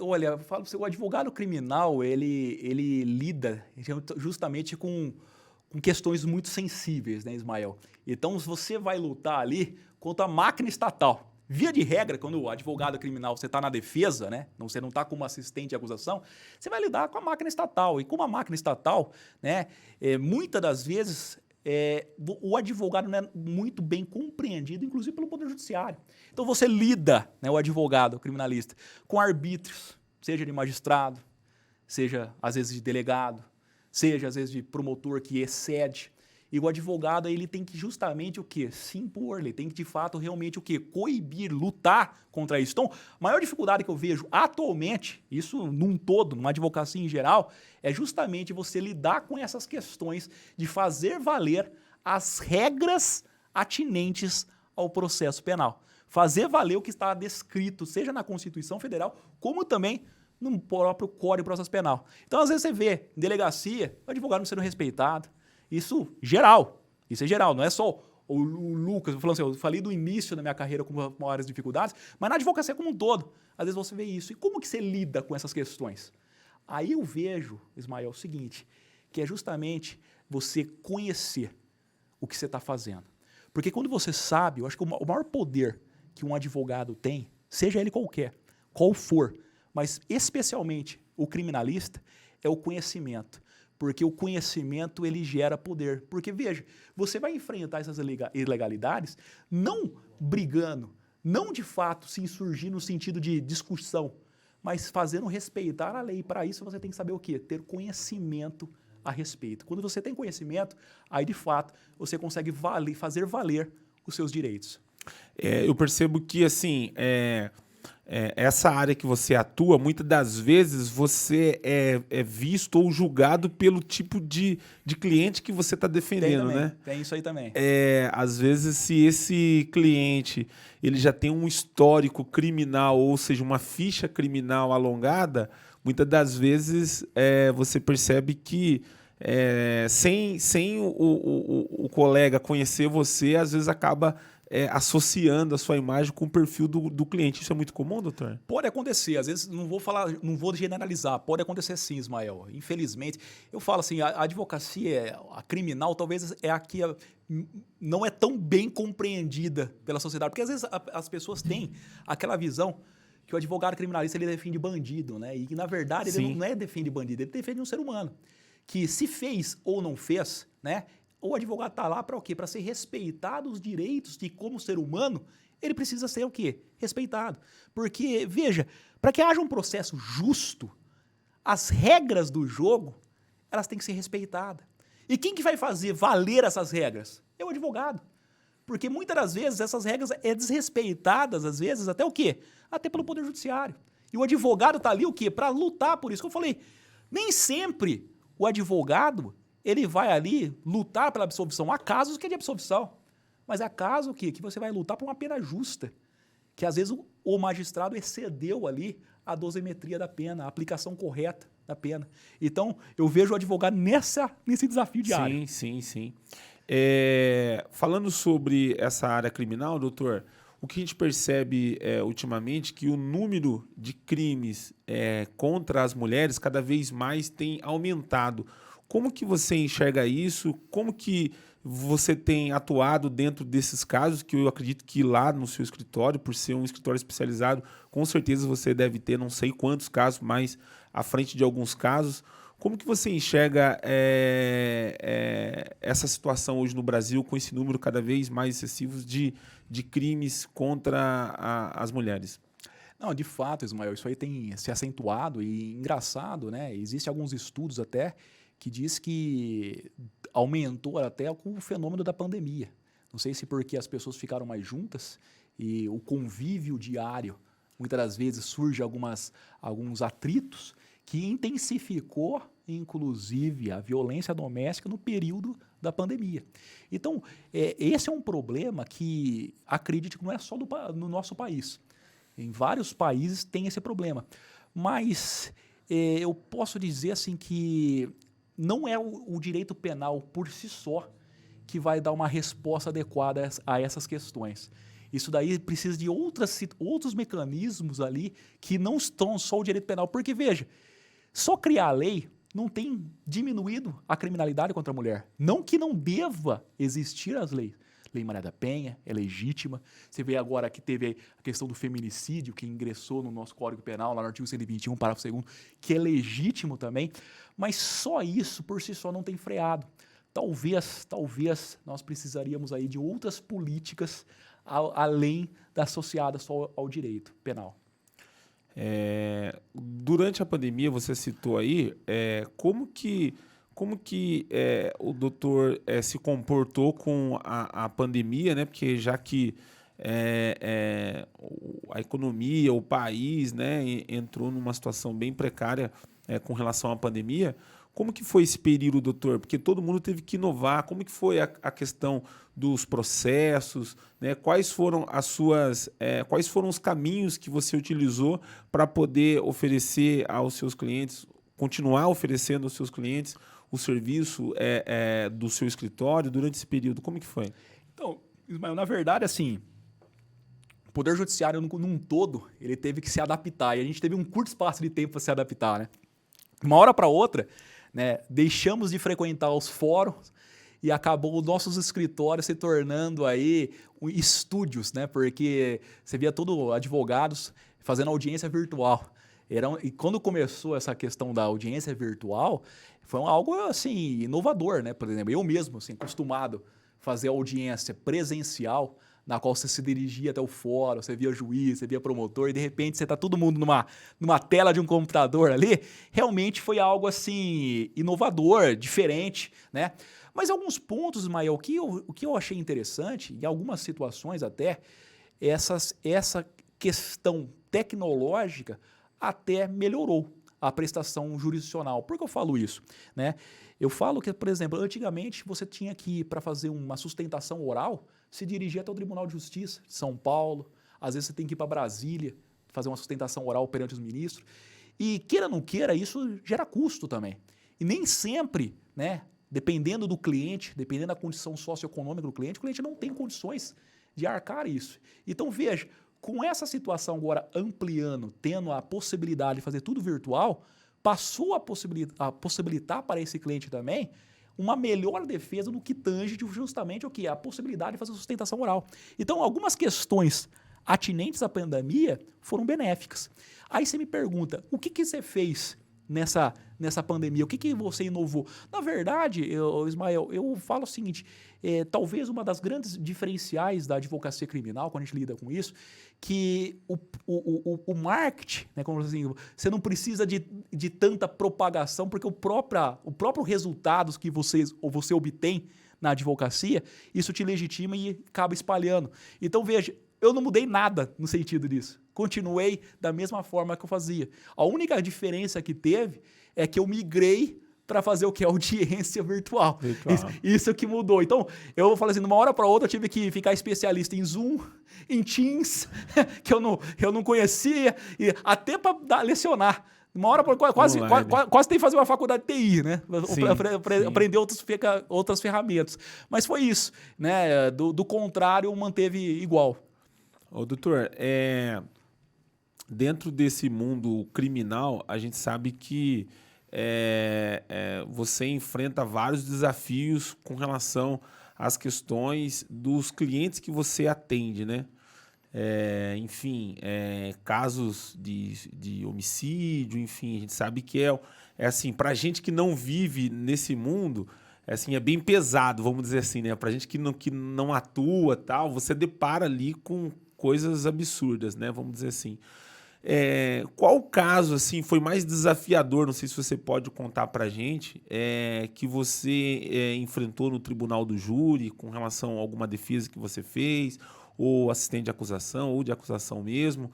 Olha, eu falo para você, o advogado criminal, ele lida justamente com questões muito sensíveis, né, Ismael? Então, se você vai lutar ali contra a máquina estatal, via de regra, quando o advogado criminal você está na defesa, né, você não está como assistente de acusação, você vai lidar com a máquina estatal. E como a máquina estatal, né, muitas das vezes o advogado não é muito bem compreendido, inclusive pelo Poder Judiciário. Então você lida, né, o advogado, o criminalista, com arbítrios, seja de magistrado, seja às vezes de delegado, seja às vezes de promotor que excede. E o advogado, ele tem que justamente o quê? Se impor, ele tem que de fato realmente o quê? Coibir, lutar contra isso. Então, a maior dificuldade que eu vejo atualmente, isso num todo, numa advocacia em geral, é justamente você lidar com essas questões de fazer valer as regras atinentes ao processo penal. Fazer valer o que está descrito, seja na Constituição Federal, como também no próprio Código de Processo Penal. Então, às vezes você vê em delegacia o advogado não sendo respeitado. Isso geral, isso é geral, não é só o Lucas, eu falei do início da minha carreira com maiores dificuldades, mas na advocacia como um todo, às vezes você vê isso. E como que você lida com essas questões? Aí eu vejo, Ismael, o seguinte, que é justamente você conhecer o que você está fazendo. Porque quando você sabe, eu acho que o maior poder que um advogado tem, seja ele qual for, mas especialmente o criminalista, é o conhecimento. Porque o conhecimento, ele gera poder. Porque, veja, você vai enfrentar essas ilegalidades não brigando, não de fato se insurgir no sentido de discussão, mas fazendo respeitar a lei. Para isso, você tem que saber o quê? Ter conhecimento a respeito. Quando você tem conhecimento, aí, de fato, você consegue fazer valer os seus direitos. Eu percebo que, assim, essa área que você atua, muitas das vezes você é visto ou julgado pelo tipo de cliente que você está defendendo, né? Tem isso aí também. Às vezes, se esse cliente ele já tem um histórico criminal, ou seja, uma ficha criminal alongada, muitas das vezes você percebe que sem o colega conhecer você, às vezes acaba associando a sua imagem com o perfil do cliente. Isso é muito comum, doutor? Pode acontecer, às vezes não vou generalizar, pode acontecer sim, Ismael. Infelizmente, eu falo assim, a advocacia, a criminal, talvez é a que não é tão bem compreendida pela sociedade, porque às vezes as pessoas têm aquela visão que o advogado criminalista ele defende bandido, né? E que na verdade ele não defende bandido, ele defende um ser humano que se fez ou não fez, né? O advogado está lá para o quê? Para ser respeitado os direitos de como ser humano, ele precisa ser o quê? Respeitado. Porque, veja, para que haja um processo justo, as regras do jogo, elas têm que ser respeitadas. E quem que vai fazer valer essas regras? É o advogado. Porque muitas das vezes essas regras desrespeitadas, às vezes, até o quê? Até pelo Poder Judiciário. E o advogado está ali o quê? Para lutar por isso. Que eu falei, nem sempre o advogado ele vai ali lutar pela absolvição. Há casos que é de absolvição, mas há casos que você vai lutar por uma pena justa, que às vezes o magistrado excedeu ali a dosimetria da pena, a aplicação correta da pena. Então, eu vejo o advogado nesse desafio diário. Sim. Falando sobre essa área criminal, doutor, o que a gente percebe ultimamente é que o número de crimes contra as mulheres cada vez mais tem aumentado. Como que você enxerga isso? Como que você tem atuado dentro desses casos, que eu acredito que lá no seu escritório, por ser um escritório especializado, com certeza você deve ter não sei quantos casos, mas à frente de alguns casos. Como que você enxerga essa situação hoje no Brasil, com esse número cada vez mais excessivo de crimes contra as mulheres? Não, de fato, Ismael, isso aí tem se acentuado e engraçado, né? Existem alguns estudos até que diz que aumentou até com o fenômeno da pandemia. Não sei se porque as pessoas ficaram mais juntas e o convívio diário, muitas das vezes surge alguns atritos que intensificou, inclusive, a violência doméstica no período da pandemia. Então, esse é um problema que, acredito que não é só no nosso país. Em vários países tem esse problema. Mas eu posso dizer assim que não é o direito penal por si só que vai dar uma resposta adequada a essas questões. Isso daí precisa de outros mecanismos ali que não estão só o direito penal. Porque, veja, só criar a lei não tem diminuído a criminalidade contra a mulher. Não que não deva existir as leis. Lei Maria da Penha é legítima. Você vê agora que teve a questão do feminicídio, que ingressou no nosso Código Penal, lá no artigo 121, parágrafo 2º, que é legítimo também. Mas só isso, por si só, não tem freado. Talvez nós precisaríamos aí de outras políticas além das associadas só ao direito penal. Durante a pandemia, você citou aí, como que o doutor se comportou com a pandemia, né? Porque já que a economia, o país, né, entrou numa situação bem precária com relação à pandemia. Como que foi esse período, doutor? Porque todo mundo teve que inovar. Como que foi a questão dos processos, né? Quais foram os caminhos que você utilizou para poder oferecer aos seus clientes, continuar oferecendo aos seus clientes o serviço do seu escritório durante esse período? Como que foi? Então, Ismael, na verdade, assim, o Poder Judiciário num todo, ele teve que se adaptar. E a gente teve um curto espaço de tempo para se adaptar, né? Uma hora para outra, né, deixamos de frequentar os fóruns e acabou os nossos escritórios se tornando aí estúdios, né? Porque você via todos advogados fazendo audiência virtual. E quando começou essa questão da audiência virtual, foi algo assim inovador, né? Por exemplo, eu mesmo, assim, acostumado a fazer audiência presencial, na qual você se dirigia até o fórum, você via juiz, você via promotor, e de repente você está todo mundo numa tela de um computador ali, realmente foi algo assim inovador, diferente, né? Mas alguns pontos, Ismael, o que eu achei interessante, em algumas situações até, essa questão tecnológica até melhorou a prestação jurisdicional. Por que eu falo isso? Né? Eu falo que, por exemplo, antigamente você tinha que, para fazer uma sustentação oral, se dirigir até o Tribunal de Justiça de São Paulo. Às vezes você tem que ir para Brasília fazer uma sustentação oral perante os ministros. E queira ou não queira, isso gera custo também. E nem sempre, né, dependendo do cliente, dependendo da condição socioeconômica do cliente, o cliente não tem condições de arcar isso. Então, veja, com essa situação agora ampliando, tendo a possibilidade de fazer tudo virtual, passou a possibilitar para esse cliente também uma melhor defesa no que tange justamente o que? A possibilidade de fazer sustentação oral. Então, algumas questões atinentes à pandemia foram benéficas. Aí você me pergunta, o que você fez nessa pandemia? O que você inovou? Na verdade, Ismael, eu falo o seguinte, talvez uma das grandes diferenciais da advocacia criminal, quando a gente lida com isso, que o marketing, né, como assim, você não precisa de tanta propagação, porque o próprio resultado que você obtém na advocacia, isso te legitima e acaba espalhando. Então, veja, eu não mudei nada no sentido disso. Continuei da mesma forma que eu fazia. A única diferença que teve é que eu migrei para fazer o que? Audiência virtual. Isso que mudou. Então, eu falei assim, de uma hora para outra eu tive que ficar especialista em Zoom, em Teams, que eu não conhecia, e até para lecionar. Uma hora, quase tem que fazer uma faculdade de TI, né? Aprender outras ferramentas. Mas foi isso, né? Do contrário, manteve igual. Ô, doutor, dentro desse mundo criminal, a gente sabe que você enfrenta vários desafios com relação às questões dos clientes que você atende, né? Enfim, casos de homicídio, enfim, a gente sabe que é assim, para gente que não vive nesse mundo, assim, é bem pesado, vamos dizer assim, né? Para gente que não atua, tal, você depara ali com coisas absurdas, né? Vamos dizer assim. Qual caso assim foi mais desafiador? Não sei se você pode contar para a gente, que você enfrentou no tribunal do júri com relação a alguma defesa que você fez, ou assistente de acusação, ou de acusação mesmo.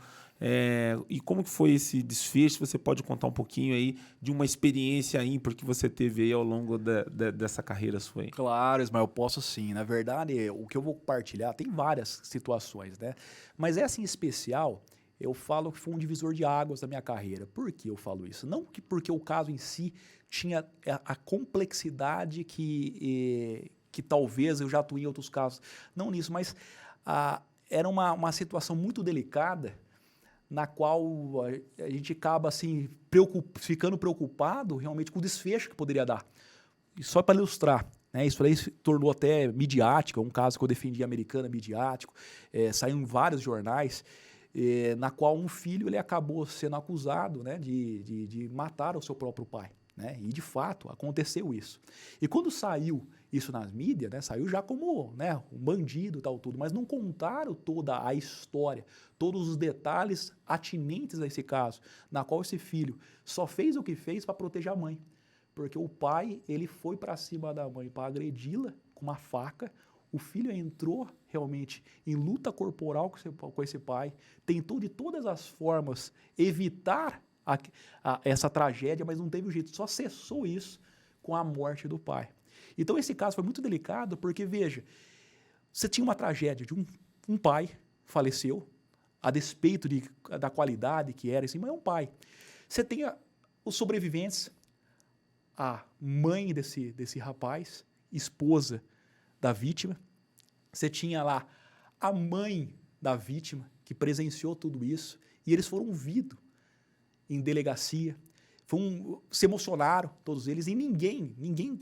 E como que foi esse desfecho? Você pode contar um pouquinho aí de uma experiência ímpar que você teve aí ao longo dessa carreira sua aí? Claro, Ismael, eu posso sim. Na verdade, o que eu vou compartilhar, tem várias situações, né? Mas essa em especial, eu falo que foi um divisor de águas da minha carreira. Por que eu falo isso? Não porque o caso em si tinha a complexidade que talvez eu já atuei em outros casos. Não nisso, mas era uma situação muito delicada na qual a gente acaba assim, ficando preocupado realmente com o desfecho que poderia dar. E só para ilustrar, né, isso aí se tornou até midiático, um caso que eu defendi americana midiático, saiu em vários jornais, na qual um filho ele acabou sendo acusado, né, de matar o seu próprio pai. Né? E, de fato, aconteceu isso. E quando saiu isso nas mídias, né, saiu já como, né, um bandido e tal, tudo, mas não contaram toda a história, todos os detalhes atinentes a esse caso, na qual esse filho só fez o que fez para proteger a mãe. Porque o pai, ele foi para cima da mãe para agredi-la com uma faca, o filho entrou realmente em luta corporal com esse pai, tentou de todas as formas evitar essa tragédia, mas não teve jeito, só cessou isso com a morte do pai. Então esse caso foi muito delicado porque, veja, você tinha uma tragédia de um pai faleceu, a despeito da qualidade que era, assim, mas é um pai. Você tem os sobreviventes, a mãe desse rapaz, esposa da vítima, você tinha lá a mãe da vítima que presenciou tudo isso e eles foram ouvidos em delegacia, se emocionaram todos eles e ninguém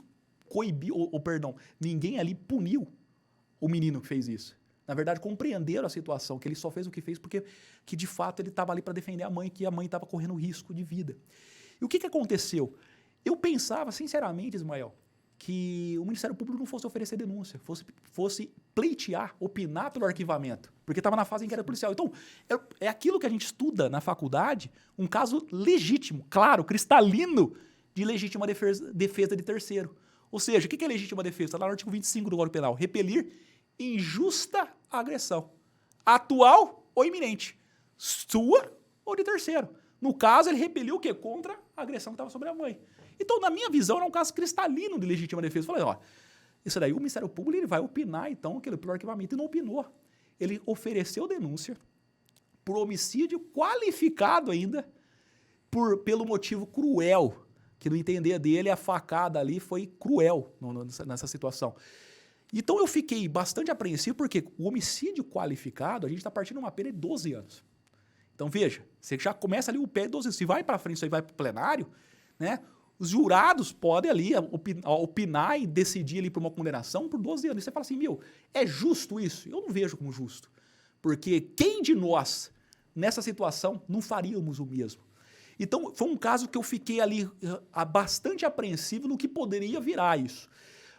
coibiu, ninguém ali puniu o menino que fez isso. Na verdade, compreenderam a situação, que ele só fez o que fez porque que de fato ele estava ali para defender a mãe, que a mãe estava correndo risco de vida. E o que aconteceu? Eu pensava, sinceramente, Ismael, que o Ministério Público não fosse oferecer denúncia, fosse pleitear, opinar pelo arquivamento, porque estava na fase em que era policial. Então, é aquilo que a gente estuda na faculdade, um caso legítimo, claro, cristalino, de legítima defesa de terceiro. Ou seja, o que é legítima defesa? Está lá no artigo 25 do Código Penal. Repelir injusta agressão, atual ou iminente, sua ou de terceiro. No caso, ele repeliu o quê? Contra a agressão que estava sobre a mãe. Então, na minha visão, era um caso cristalino de legítima defesa. Eu falei, ó, isso daí o Ministério Público ele vai opinar, então, pelo arquivamento, e não opinou. Ele ofereceu denúncia por homicídio qualificado ainda, pelo motivo cruel, que no entender dele, a facada ali foi cruel nessa situação. Então, eu fiquei bastante apreensivo, porque o homicídio qualificado, a gente está partindo de uma pena de 12 anos. Então, veja, você já começa ali o pé de 12 anos. Se vai para frente, isso aí vai para o plenário, né? Os jurados podem ali opinar e decidir ali por uma condenação por 12 anos. E você fala assim, é justo isso? Eu não vejo como justo. Porque quem de nós, nessa situação, não faríamos o mesmo? Então, foi um caso que eu fiquei ali bastante apreensivo no que poderia virar isso.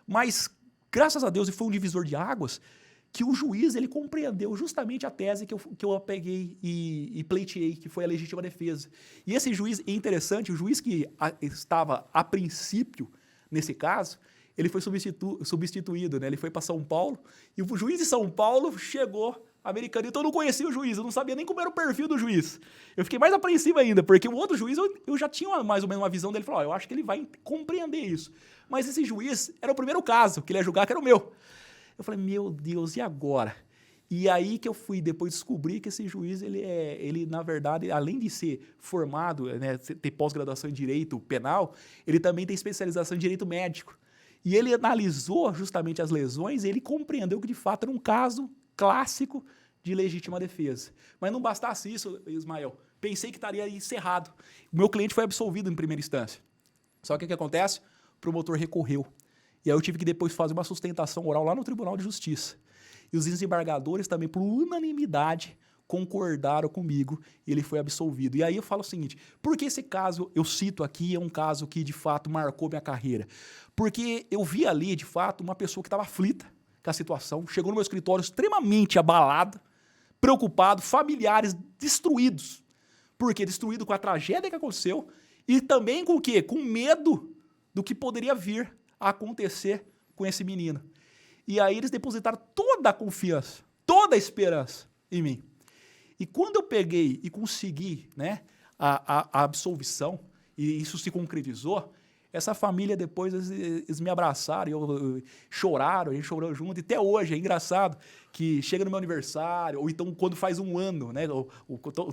Mas, graças a Deus, e foi um divisor de águas, que o juiz ele compreendeu justamente a tese que eu peguei e pleiteei, que foi a legítima defesa. E esse juiz, é interessante, o juiz que estava a princípio nesse caso, ele foi substituído, né? Ele foi para São Paulo, e o juiz de São Paulo chegou americano, então eu não conhecia o juiz, eu não sabia nem como era o perfil do juiz. Eu fiquei mais apreensivo ainda, porque o outro juiz, eu já tinha mais ou menos uma visão dele, falou, eu acho que ele vai compreender isso. Mas esse juiz era o primeiro caso que ele ia julgar, que era o meu. Eu falei, meu Deus, e agora? E aí que eu fui depois descobrir que esse juiz, ele na verdade, além de ser formado, né, ter pós-graduação em Direito Penal, ele também tem especialização em Direito Médico. E ele analisou justamente as lesões e ele compreendeu que, de fato, era um caso clássico de legítima defesa. Mas não bastasse isso, Ismael, pensei que estaria encerrado. O meu cliente foi absolvido em primeira instância. Só que o que acontece? O promotor recorreu. E aí eu tive que depois fazer uma sustentação oral lá no Tribunal de Justiça. E os desembargadores também, por unanimidade, concordaram comigo e ele foi absolvido. E aí eu falo o seguinte, por que esse caso, eu cito aqui, é um caso que de fato marcou minha carreira? Porque eu vi ali, de fato, uma pessoa que estava aflita com a situação, chegou no meu escritório extremamente abalado, preocupado, familiares destruídos. Por quê? Destruído com a tragédia que aconteceu e também com o quê? Com medo do que poderia vir a acontecer com esse menino. E aí eles depositaram toda a confiança, toda a esperança em mim. E quando eu peguei e consegui, né, a absolvição, e isso se concretizou, Essa família depois, eles me abraçaram, choraram, a gente chorou junto. E até hoje, é engraçado que chega no meu aniversário, ou então quando faz um ano, né?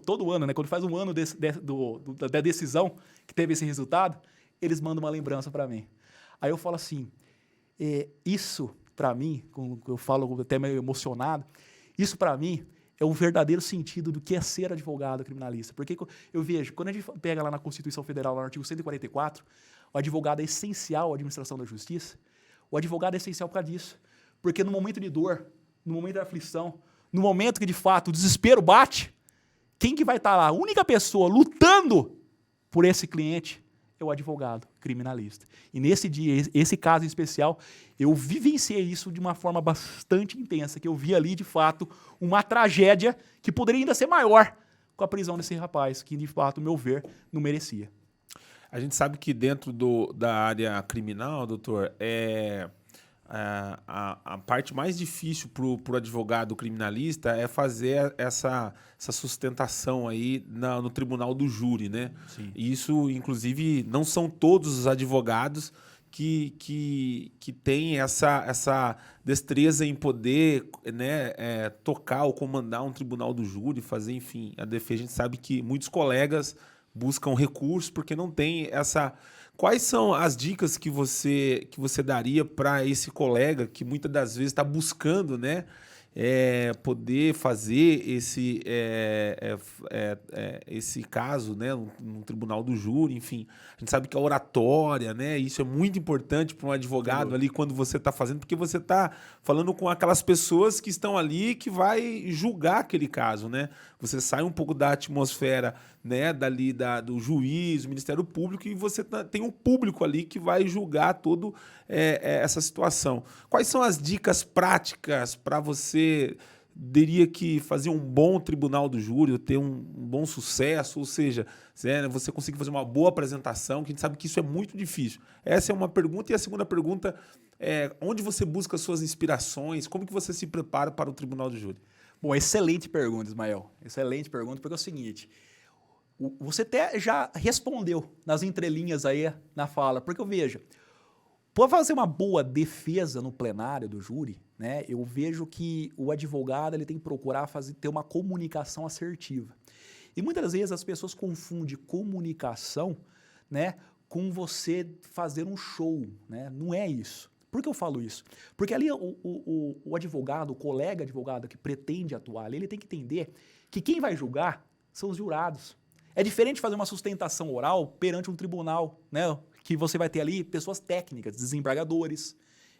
Todo ano, né? Quando faz um ano da decisão que teve esse resultado, eles mandam uma lembrança para mim. Aí eu falo assim, isso para mim, eu falo até meio emocionado, isso para mim é o verdadeiro sentido do que é ser advogado criminalista. Porque eu vejo, quando a gente pega lá na Constituição Federal, lá no artigo 144, o advogado é essencial à administração da justiça. O advogado é essencial por causa disso. Porque no momento de dor, no momento da aflição, no momento que de fato o desespero bate, quem que vai estar lá? A única pessoa lutando por esse cliente é o advogado criminalista. E nesse dia, esse caso em especial, eu vivenciei isso de uma forma bastante intensa, que eu vi ali, de fato, uma tragédia que poderia ainda ser maior com a prisão desse rapaz, que, de fato, ao meu ver, não merecia. A gente sabe que dentro da área criminal, doutor, a parte mais difícil para o advogado criminalista é fazer essa sustentação aí no tribunal do júri, né? Sim. E isso, inclusive, não são todos os advogados que têm essa destreza em poder, né, tocar ou comandar um tribunal do júri, fazer, enfim, a defesa. A gente sabe que muitos colegas buscam recursos porque não tem essa... Quais são as dicas que você daria para esse colega que muitas das vezes está buscando, né, poder fazer esse caso, né, no tribunal do júri, enfim. A gente sabe que a oratória, né, isso é muito importante para um advogado ali quando você está fazendo, porque você está falando com aquelas pessoas que estão ali que vai julgar aquele caso, né? Você sai um pouco da atmosfera, né, do juiz, Ministério Público, e você tem um público ali que vai julgar toda essa situação. Quais são as dicas práticas para você, diria que fazer um bom tribunal do júri, ter um bom sucesso, ou seja, você conseguir fazer uma boa apresentação, que a gente sabe que isso é muito difícil. Essa é uma pergunta. E a segunda pergunta é, onde você busca suas inspirações, como que você se prepara para o tribunal do júri? Bom, excelente pergunta, Ismael. Excelente pergunta, porque é o seguinte... Você até já respondeu nas entrelinhas aí na fala, porque eu vejo, para fazer uma boa defesa no plenário do júri, né, eu vejo que o advogado ele tem que procurar ter uma comunicação assertiva. E muitas vezes as pessoas confundem comunicação, né, com você fazer um show, né? Não é isso. Por que eu falo isso? Porque ali o advogado, o colega advogado que pretende atuar ali, ele tem que entender que quem vai julgar são os jurados. É diferente fazer uma sustentação oral perante um tribunal, né? Que você vai ter ali pessoas técnicas, desembargadores,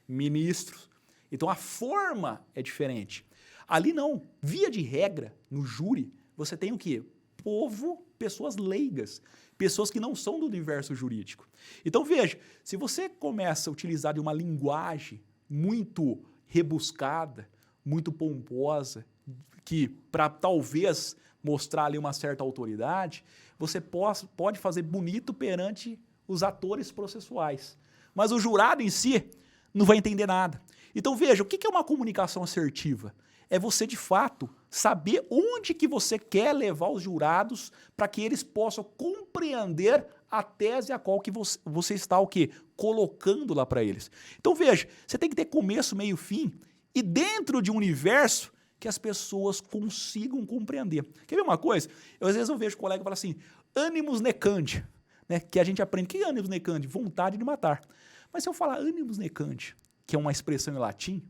ministros. Então a forma é diferente. Ali não. Via de regra, no júri, você tem o quê? Povo, pessoas leigas, pessoas que não são do universo jurídico. Então veja, se você começa a utilizar de uma linguagem muito rebuscada, muito pomposa, que para talvez mostrar ali uma certa autoridade, você pode fazer bonito perante os atores processuais. Mas o jurado em si não vai entender nada. Então veja, o que é uma comunicação assertiva? É você, de fato, saber onde que você quer levar os jurados para que eles possam compreender a tese a qual que você está o quê? Colocando lá para eles. Então veja, você tem que ter começo, meio, fim, e dentro de um universo que as pessoas consigam compreender. Quer ver uma coisa? Às vezes eu vejo colega falar assim, animus necandi, né? Que a gente aprende. O que é animus necandi? Vontade de matar. Mas se eu falar animus necandi, que é uma expressão em latim,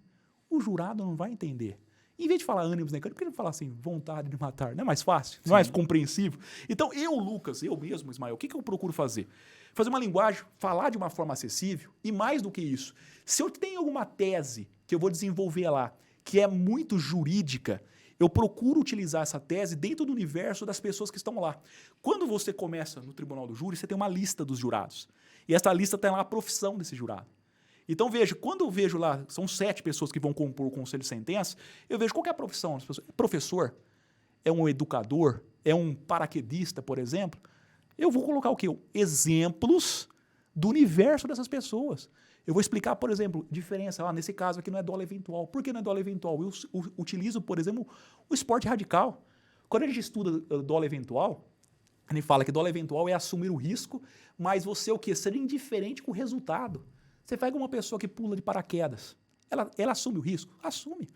o jurado não vai entender. Em vez de falar animus necandi, por que não falar assim, vontade de matar? Não é mais fácil? Não é mais compreensível? Então Lucas, eu mesmo, Ismael, o que eu procuro fazer? Fazer uma linguagem, falar de uma forma acessível e mais do que isso. Se eu tenho alguma tese que eu vou desenvolver lá, que é muito jurídica, eu procuro utilizar essa tese dentro do universo das pessoas que estão lá. Quando você começa no tribunal do júri, você tem uma lista dos jurados. E essa lista tem lá a profissão desse jurado. Então, veja, quando eu vejo lá, são 7 pessoas que vão compor o conselho de sentença, eu vejo qual que é a profissão das pessoas. Professor? É um educador? É um paraquedista, por exemplo? Eu vou colocar o quê? Exemplos do universo dessas pessoas. Eu vou explicar, por exemplo, diferença. Nesse caso aqui não é dolo eventual. Por que não é dolo eventual? Eu utilizo, por exemplo, o esporte radical. Quando a gente estuda dolo eventual, Ele fala que dólar eventual é assumir o risco, mas você o quê? Ser indiferente com o resultado. Você pega uma pessoa que pula de paraquedas. Ela assume o risco? Assume.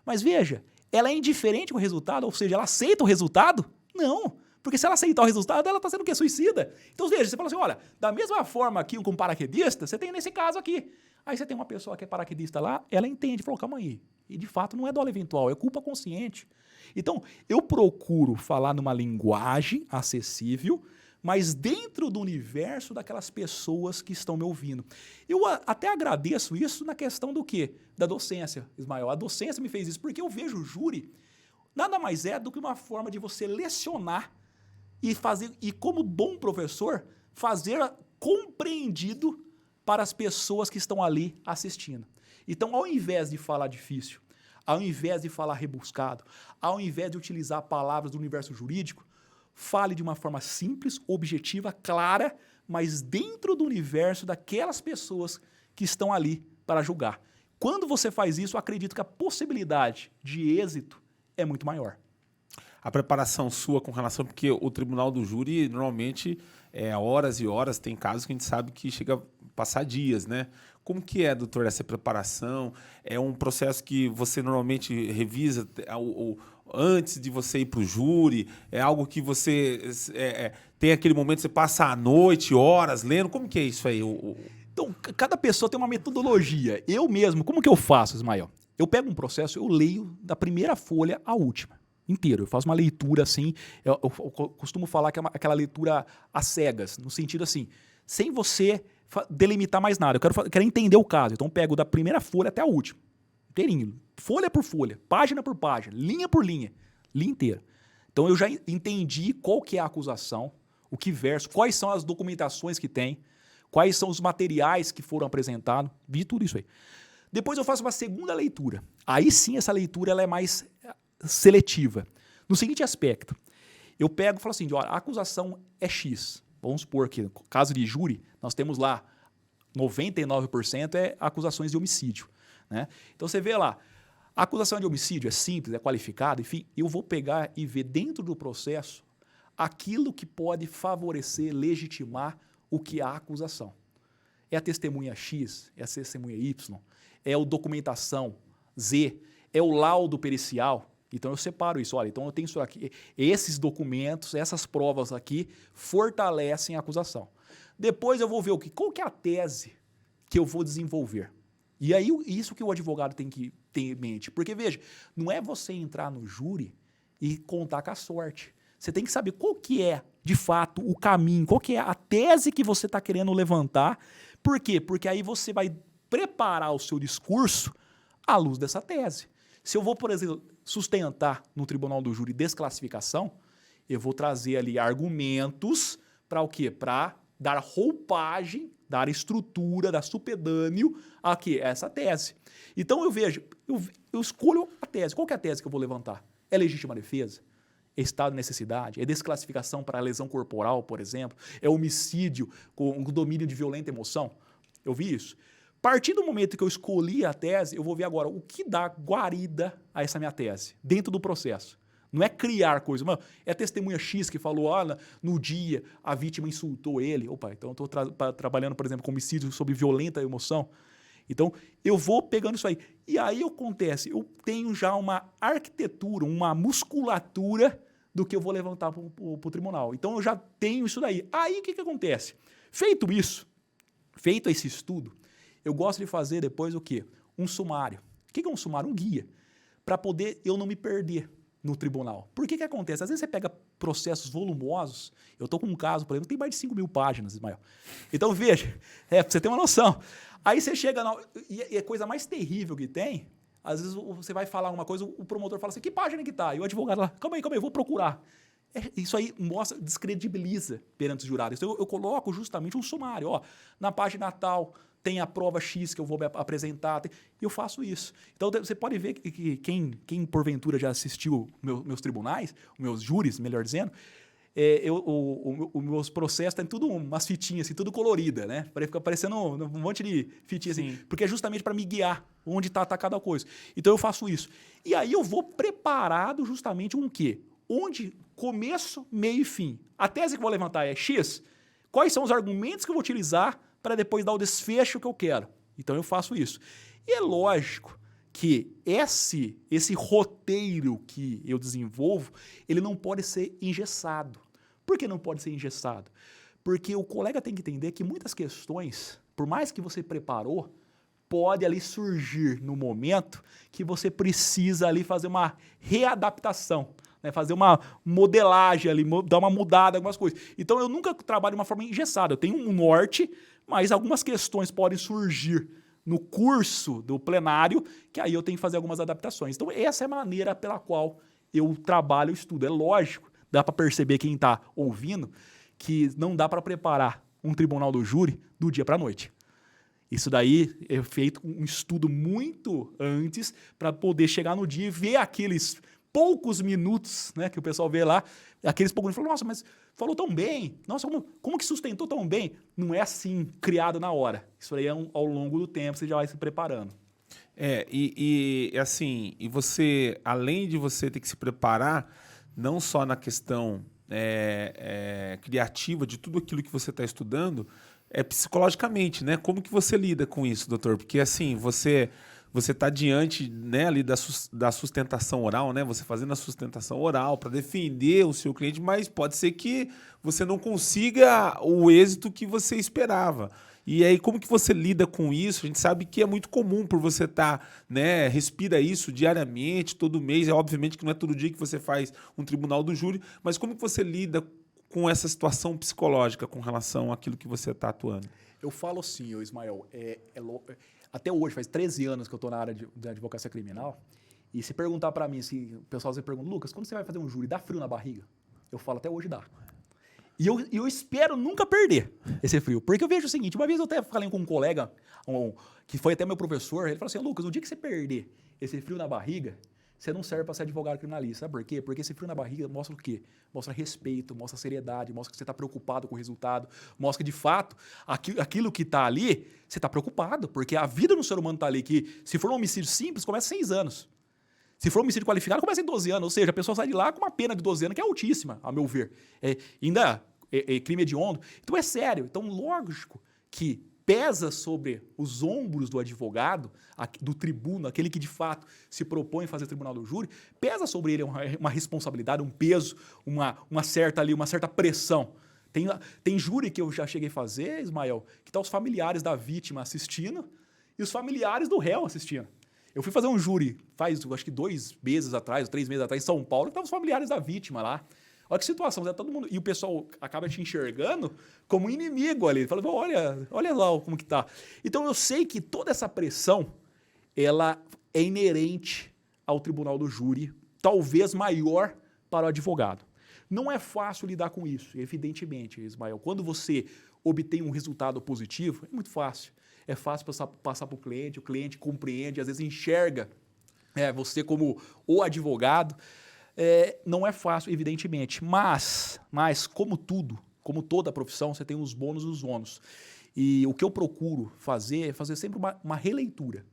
Mas veja, ela é indiferente com o resultado, ou seja, ela aceita o resultado? Não. Porque se ela aceitar o resultado, ela está sendo o quê? Suicida. Então veja, você fala assim, olha, da mesma forma aqui com paraquedista, você tem nesse caso aqui. Aí você tem uma pessoa que é paraquedista lá, ela entende, falou, calma aí. E de fato não é dólar eventual, é culpa consciente. Então, eu procuro falar numa linguagem acessível, mas dentro do universo daquelas pessoas que estão me ouvindo. Eu até agradeço isso na questão do quê? Da docência, Ismael. A docência me fez isso, porque eu vejo o júri, nada mais é do que uma forma de você lecionar e como bom professor, fazer compreendido para as pessoas que estão ali assistindo. Então, ao invés de falar difícil, ao invés de falar rebuscado, ao invés de utilizar palavras do universo jurídico, fale de uma forma simples, objetiva, clara, mas dentro do universo daquelas pessoas que estão ali para julgar. Quando você faz isso, eu acredito que a possibilidade de êxito é muito maior. A preparação sua com relação, porque o tribunal do júri normalmente é horas e horas, tem casos que a gente sabe que chega a passar dias, né? Como que é, doutor, essa preparação? É um processo que você normalmente revisa antes de você ir para o júri? É algo que você tem aquele momento que você passa a noite, horas lendo? Como que é isso aí? Então, cada pessoa tem uma metodologia. Eu mesmo, como que eu faço, Ismael? Eu pego um processo, eu leio da primeira folha à última, inteiro. Eu faço uma leitura assim, eu costumo falar que é aquela leitura às cegas, no sentido assim, sem você delimitar mais nada. Eu quero entender o caso. Então, eu pego da primeira folha até a última, inteirinho, folha por folha, página por página, linha por linha inteira. Então, eu já entendi qual que é a acusação, o que verso, quais são as documentações que tem, quais são os materiais que foram apresentados, vi tudo isso aí. Depois eu faço uma segunda leitura. Aí sim, essa leitura ela é mais seletiva. No seguinte aspecto, eu pego e falo assim, olha, a acusação é X. Vamos supor que, no caso de júri, nós temos lá 99% é acusações de homicídio. Né? Então você vê lá, a acusação de homicídio é simples, é qualificada, enfim, eu vou pegar e ver dentro do processo aquilo que pode favorecer, legitimar o que é a acusação. É a testemunha X, é a testemunha Y, é a documentação Z, é o laudo pericial. Então eu separo isso, olha, então eu tenho isso aqui, esses documentos, essas provas aqui fortalecem a acusação. Depois eu vou ver qual que é a tese que eu vou desenvolver. E aí isso que o advogado tem que ter em mente, porque veja, não é você entrar no júri e contar com a sorte. Você tem que saber qual que é, de fato, o caminho, qual que é a tese que você está querendo levantar. Por quê? Porque aí você vai preparar o seu discurso à luz dessa tese. Se eu vou, por exemplo, sustentar no tribunal do júri desclassificação, eu vou trazer ali argumentos para o quê? Para dar roupagem, dar estrutura, dar supedâneo a quê? Essa tese. Então eu vejo, eu escolho a tese. Qual que é a tese que eu vou levantar? É legítima defesa? É estado de necessidade? É desclassificação para lesão corporal, por exemplo? É homicídio com domínio de violenta emoção? Eu vi isso. A partir do momento que eu escolhi a tese, eu vou ver agora o que dá guarida a essa minha tese, dentro do processo. Não é criar coisa, mas é a testemunha X que falou, olha, no dia a vítima insultou ele. Opa, então eu estou trabalhando, por exemplo, com homicídio sob violenta emoção. Então, eu vou pegando isso aí. E aí acontece, eu tenho já uma arquitetura, uma musculatura do que eu vou levantar para o tribunal. Então, eu já tenho isso daí. Aí, o que acontece? Feito isso, feito esse estudo, eu gosto de fazer depois o quê? Um sumário. O que é um sumário? Um guia. Para poder eu não me perder no tribunal. Por que acontece? Às vezes você pega processos volumosos. Eu estou com um caso, por exemplo, tem mais de 5.000 páginas, Ismael. Então, veja, para você ter uma noção. Aí você chega, e a coisa mais terrível que tem, às vezes você vai falar uma coisa, o promotor fala assim, que página que está? E o advogado lá, calma aí, eu vou procurar. Isso aí mostra, descredibiliza perante os jurados. Então, eu coloco justamente um sumário. Ó, na página tal, tem a prova X que eu vou apresentar, e eu faço isso. Então, você pode ver que quem porventura já assistiu meus tribunais, meus júris, melhor dizendo, os meus processos têm tudo umas fitinhas, assim, tudo colorida, né? Fica parecendo um monte de fitinhas, assim, porque é justamente para me guiar onde está cada coisa. Então, eu faço isso. E aí, eu vou preparado justamente um quê? onde começo, meio e fim. A tese que eu vou levantar é X. Quais são os argumentos que eu vou utilizar para depois dar o desfecho que eu quero? Então eu faço isso. E é lógico que esse roteiro que eu desenvolvo, ele não pode ser engessado. Por que não pode ser engessado? Porque o colega tem que entender que muitas questões, por mais que você preparou, pode ali surgir no momento que você precisa ali fazer uma readaptação, né? Fazer uma modelagem ali, dar uma mudada em algumas coisas. Então eu nunca trabalho de uma forma engessada. Eu tenho um norte, mas algumas questões podem surgir no curso do plenário, que aí eu tenho que fazer algumas adaptações. Então essa é a maneira pela qual eu trabalho e estudo. É lógico, dá para perceber quem está ouvindo, que não dá para preparar um tribunal do júri do dia para a noite. Isso daí é feito um estudo muito antes para poder chegar no dia e ver aqueles poucos minutos, né, que o pessoal vê lá, aqueles poucos minutos, nossa, mas falou tão bem, nossa, como que sustentou tão bem? Não é assim, criado na hora. Isso aí é ao longo do tempo, você já vai se preparando. Assim, e você, além de você ter que se preparar, não só na questão criativa de tudo aquilo que você está estudando, psicologicamente, né? Como que você lida com isso, doutor? Porque assim, você está diante, né, ali da sustentação oral, né? Você fazendo a sustentação oral para defender o seu cliente, mas pode ser que você não consiga o êxito que você esperava. E aí, como que você lida com isso? A gente sabe que é muito comum por você estar, né, respira isso diariamente, todo mês. É obviamente que não é todo dia que você faz um tribunal do júri, mas como que você lida com essa situação psicológica com relação àquilo que você está atuando? Eu falo assim, Ismael, até hoje, faz 13 anos que eu estou na área de advocacia criminal, e se perguntar para mim, se o pessoal pergunta, Lucas, quando você vai fazer um júri, dá frio na barriga? Eu falo, até hoje dá. E eu espero nunca perder esse frio, porque eu vejo o seguinte, uma vez eu até falei com um colega, que foi até meu professor, ele falou assim, Lucas, o dia que você perder esse frio na barriga, você não serve para ser advogado criminalista. Sabe por quê? Porque esse frio na barriga mostra o quê? Mostra respeito, mostra seriedade, mostra que você está preocupado com o resultado, mostra que, de fato, aquilo que está ali, você está preocupado, porque a vida do ser humano está ali, que se for um homicídio simples, começa em 6 anos. Se for um homicídio qualificado, começa em 12 anos. Ou seja, a pessoa sai de lá com uma pena de 12 anos, que é altíssima, a meu ver. Ainda é crime hediondo. Então é sério. Então, lógico que pesa sobre os ombros do advogado, do tribuno, aquele que de fato se propõe a fazer tribunal do júri, pesa sobre ele uma responsabilidade, um peso, uma certa pressão. Tem júri que eu já cheguei a fazer, Ismael, que tá os familiares da vítima assistindo e os familiares do réu assistindo. Eu fui fazer um júri faz, acho que 2 meses atrás, 3 meses atrás, em São Paulo, que estavam os familiares da vítima lá. Olha que situação, todo mundo, e o pessoal acaba te enxergando como inimigo ali, falando, olha lá como que tá. Então eu sei que toda essa pressão, ela é inerente ao tribunal do júri, talvez maior para o advogado. Não é fácil lidar com isso, evidentemente, Ismael. Quando você obtém um resultado positivo, é muito fácil. É fácil passar para o cliente compreende, às vezes enxerga você como o advogado. Não é fácil, evidentemente, mas como tudo, como toda profissão, você tem os bônus e os ônus. E o que eu procuro fazer é fazer sempre uma releitura.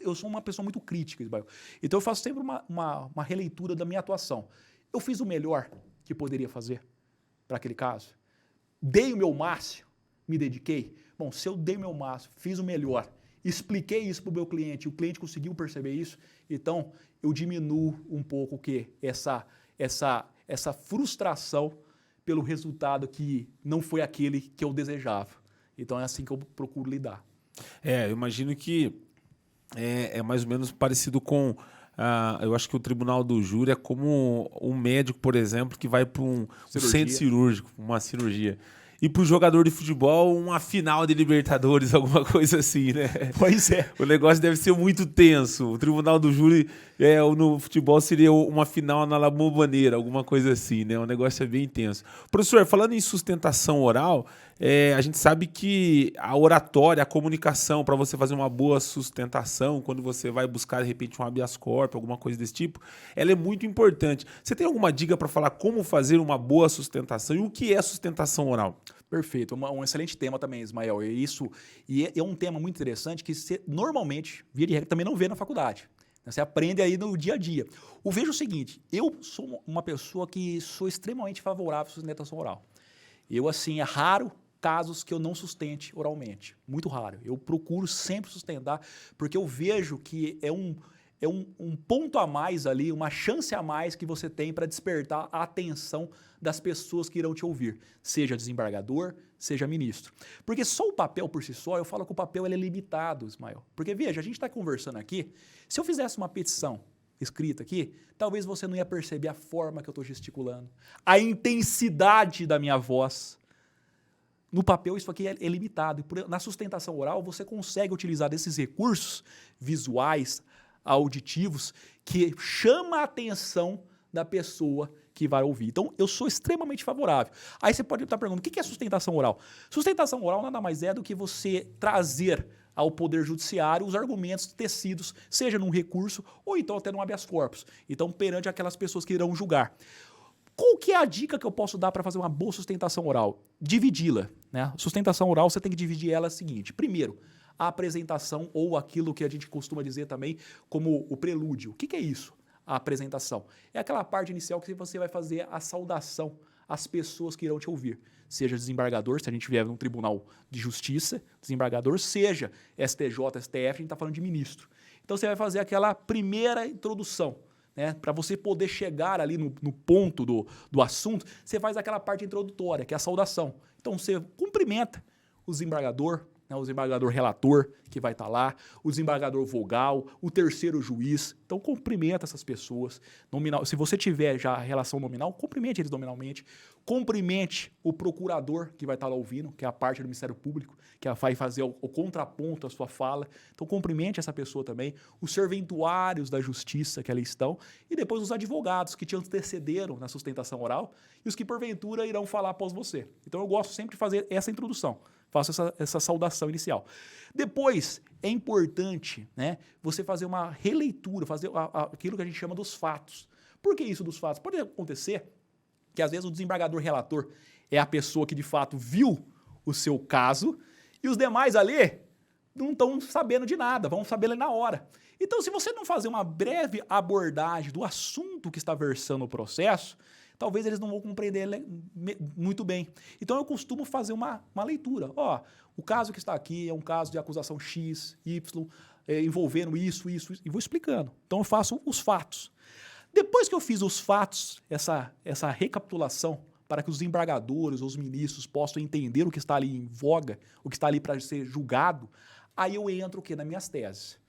Eu sou uma pessoa muito crítica, Ismael. Então eu faço sempre uma releitura da minha atuação. Eu fiz o melhor que poderia fazer para aquele caso? Dei o meu máximo? Me dediquei? Bom, se eu dei o meu máximo, fiz o melhor, expliquei isso para o meu cliente, o cliente conseguiu perceber isso, então eu diminuo um pouco o quê? Essa frustração pelo resultado que não foi aquele que eu desejava. Então é assim que eu procuro lidar. Eu imagino que é mais ou menos parecido com... eu acho que o tribunal do júri é como um médico, por exemplo, que vai para um centro cirúrgico, uma cirurgia. E para o jogador de futebol, uma final de Libertadores, alguma coisa assim, né? Pois é. O negócio deve ser muito tenso. O tribunal do júri no futebol seria uma final na La Bombonera, alguma coisa assim, né? O negócio é bem tenso. Professor, falando em sustentação oral, a gente sabe que a oratória, a comunicação, para você fazer uma boa sustentação, quando você vai buscar, de repente, um habeas corpus, alguma coisa desse tipo, ela é muito importante. Você tem alguma dica para falar como fazer uma boa sustentação e o que é sustentação oral? Perfeito, um excelente tema também, Ismael. É um tema muito interessante que você normalmente, via de regra, também não vê na faculdade. Você aprende aí no dia a dia. Veja o seguinte, eu sou uma pessoa que sou extremamente favorável à sustentação oral. Eu, assim, é raro casos que eu não sustente oralmente. Muito raro. Eu procuro sempre sustentar, porque eu vejo que é um ponto a mais ali, uma chance a mais que você tem para despertar a atenção das pessoas que irão te ouvir, seja desembargador, seja ministro. Porque só o papel por si só, eu falo que o papel ele é limitado, Ismael. Porque veja, a gente está conversando aqui, se eu fizesse uma petição escrita aqui, talvez você não ia perceber a forma que eu estou gesticulando, a intensidade da minha voz. No papel, isso aqui é limitado. Na sustentação oral, você consegue utilizar esses recursos visuais, auditivos, que chama a atenção da pessoa que vai ouvir. Então, eu sou extremamente favorável. Aí você pode estar perguntando, o que é sustentação oral? Sustentação oral nada mais é do que você trazer ao Poder Judiciário os argumentos tecidos, seja num recurso ou então até num habeas corpus. Então, perante aquelas pessoas que irão julgar. Qual que é a dica que eu posso dar para fazer uma boa sustentação oral? Dividi-la. Né? Sustentação oral, você tem que dividir ela seguinte. Primeiro, a apresentação ou aquilo que a gente costuma dizer também como o prelúdio. O que é isso? A apresentação. É aquela parte inicial que você vai fazer a saudação às pessoas que irão te ouvir. Seja desembargador, se a gente vier num tribunal de justiça, desembargador, seja STJ, STF, a gente está falando de ministro. Então você vai fazer aquela primeira introdução. Né? Para você poder chegar ali no ponto do assunto, você faz aquela parte introdutória, que é a saudação. Então você cumprimenta o desembargador, né? O desembargador relator, que vai estar lá, o desembargador vogal, o terceiro juiz. Então cumprimenta essas pessoas. Nominal, se você tiver já a relação nominal, cumprimente eles nominalmente. Cumprimente o procurador que vai estar lá ouvindo, que é a parte do Ministério Público, que vai fazer o contraponto à sua fala. Então cumprimente essa pessoa também. Os serventuários da justiça que ali estão. E depois os advogados que te antecederam na sustentação oral e os que porventura irão falar após você. Então eu gosto sempre de fazer essa introdução. Faço essa saudação inicial. Depois, é importante, né, você fazer uma releitura, fazer aquilo que a gente chama dos fatos. Por que isso dos fatos? Pode acontecer que às vezes o desembargador relator é a pessoa que de fato viu o seu caso e os demais ali não estão sabendo de nada, vão saber ali na hora. Então, se você não fazer uma breve abordagem do assunto que está versando o processo, talvez eles não vão compreender muito bem. Então, eu costumo fazer uma leitura. Ó, o caso que está aqui é um caso de acusação X, Y, envolvendo isso, e vou explicando. Então, eu faço os fatos. Depois que eu fiz os fatos, essa recapitulação, para que os desembargadores ou os ministros possam entender o que está ali em voga, o que está ali para ser julgado, aí eu entro o quê? Nas minhas teses.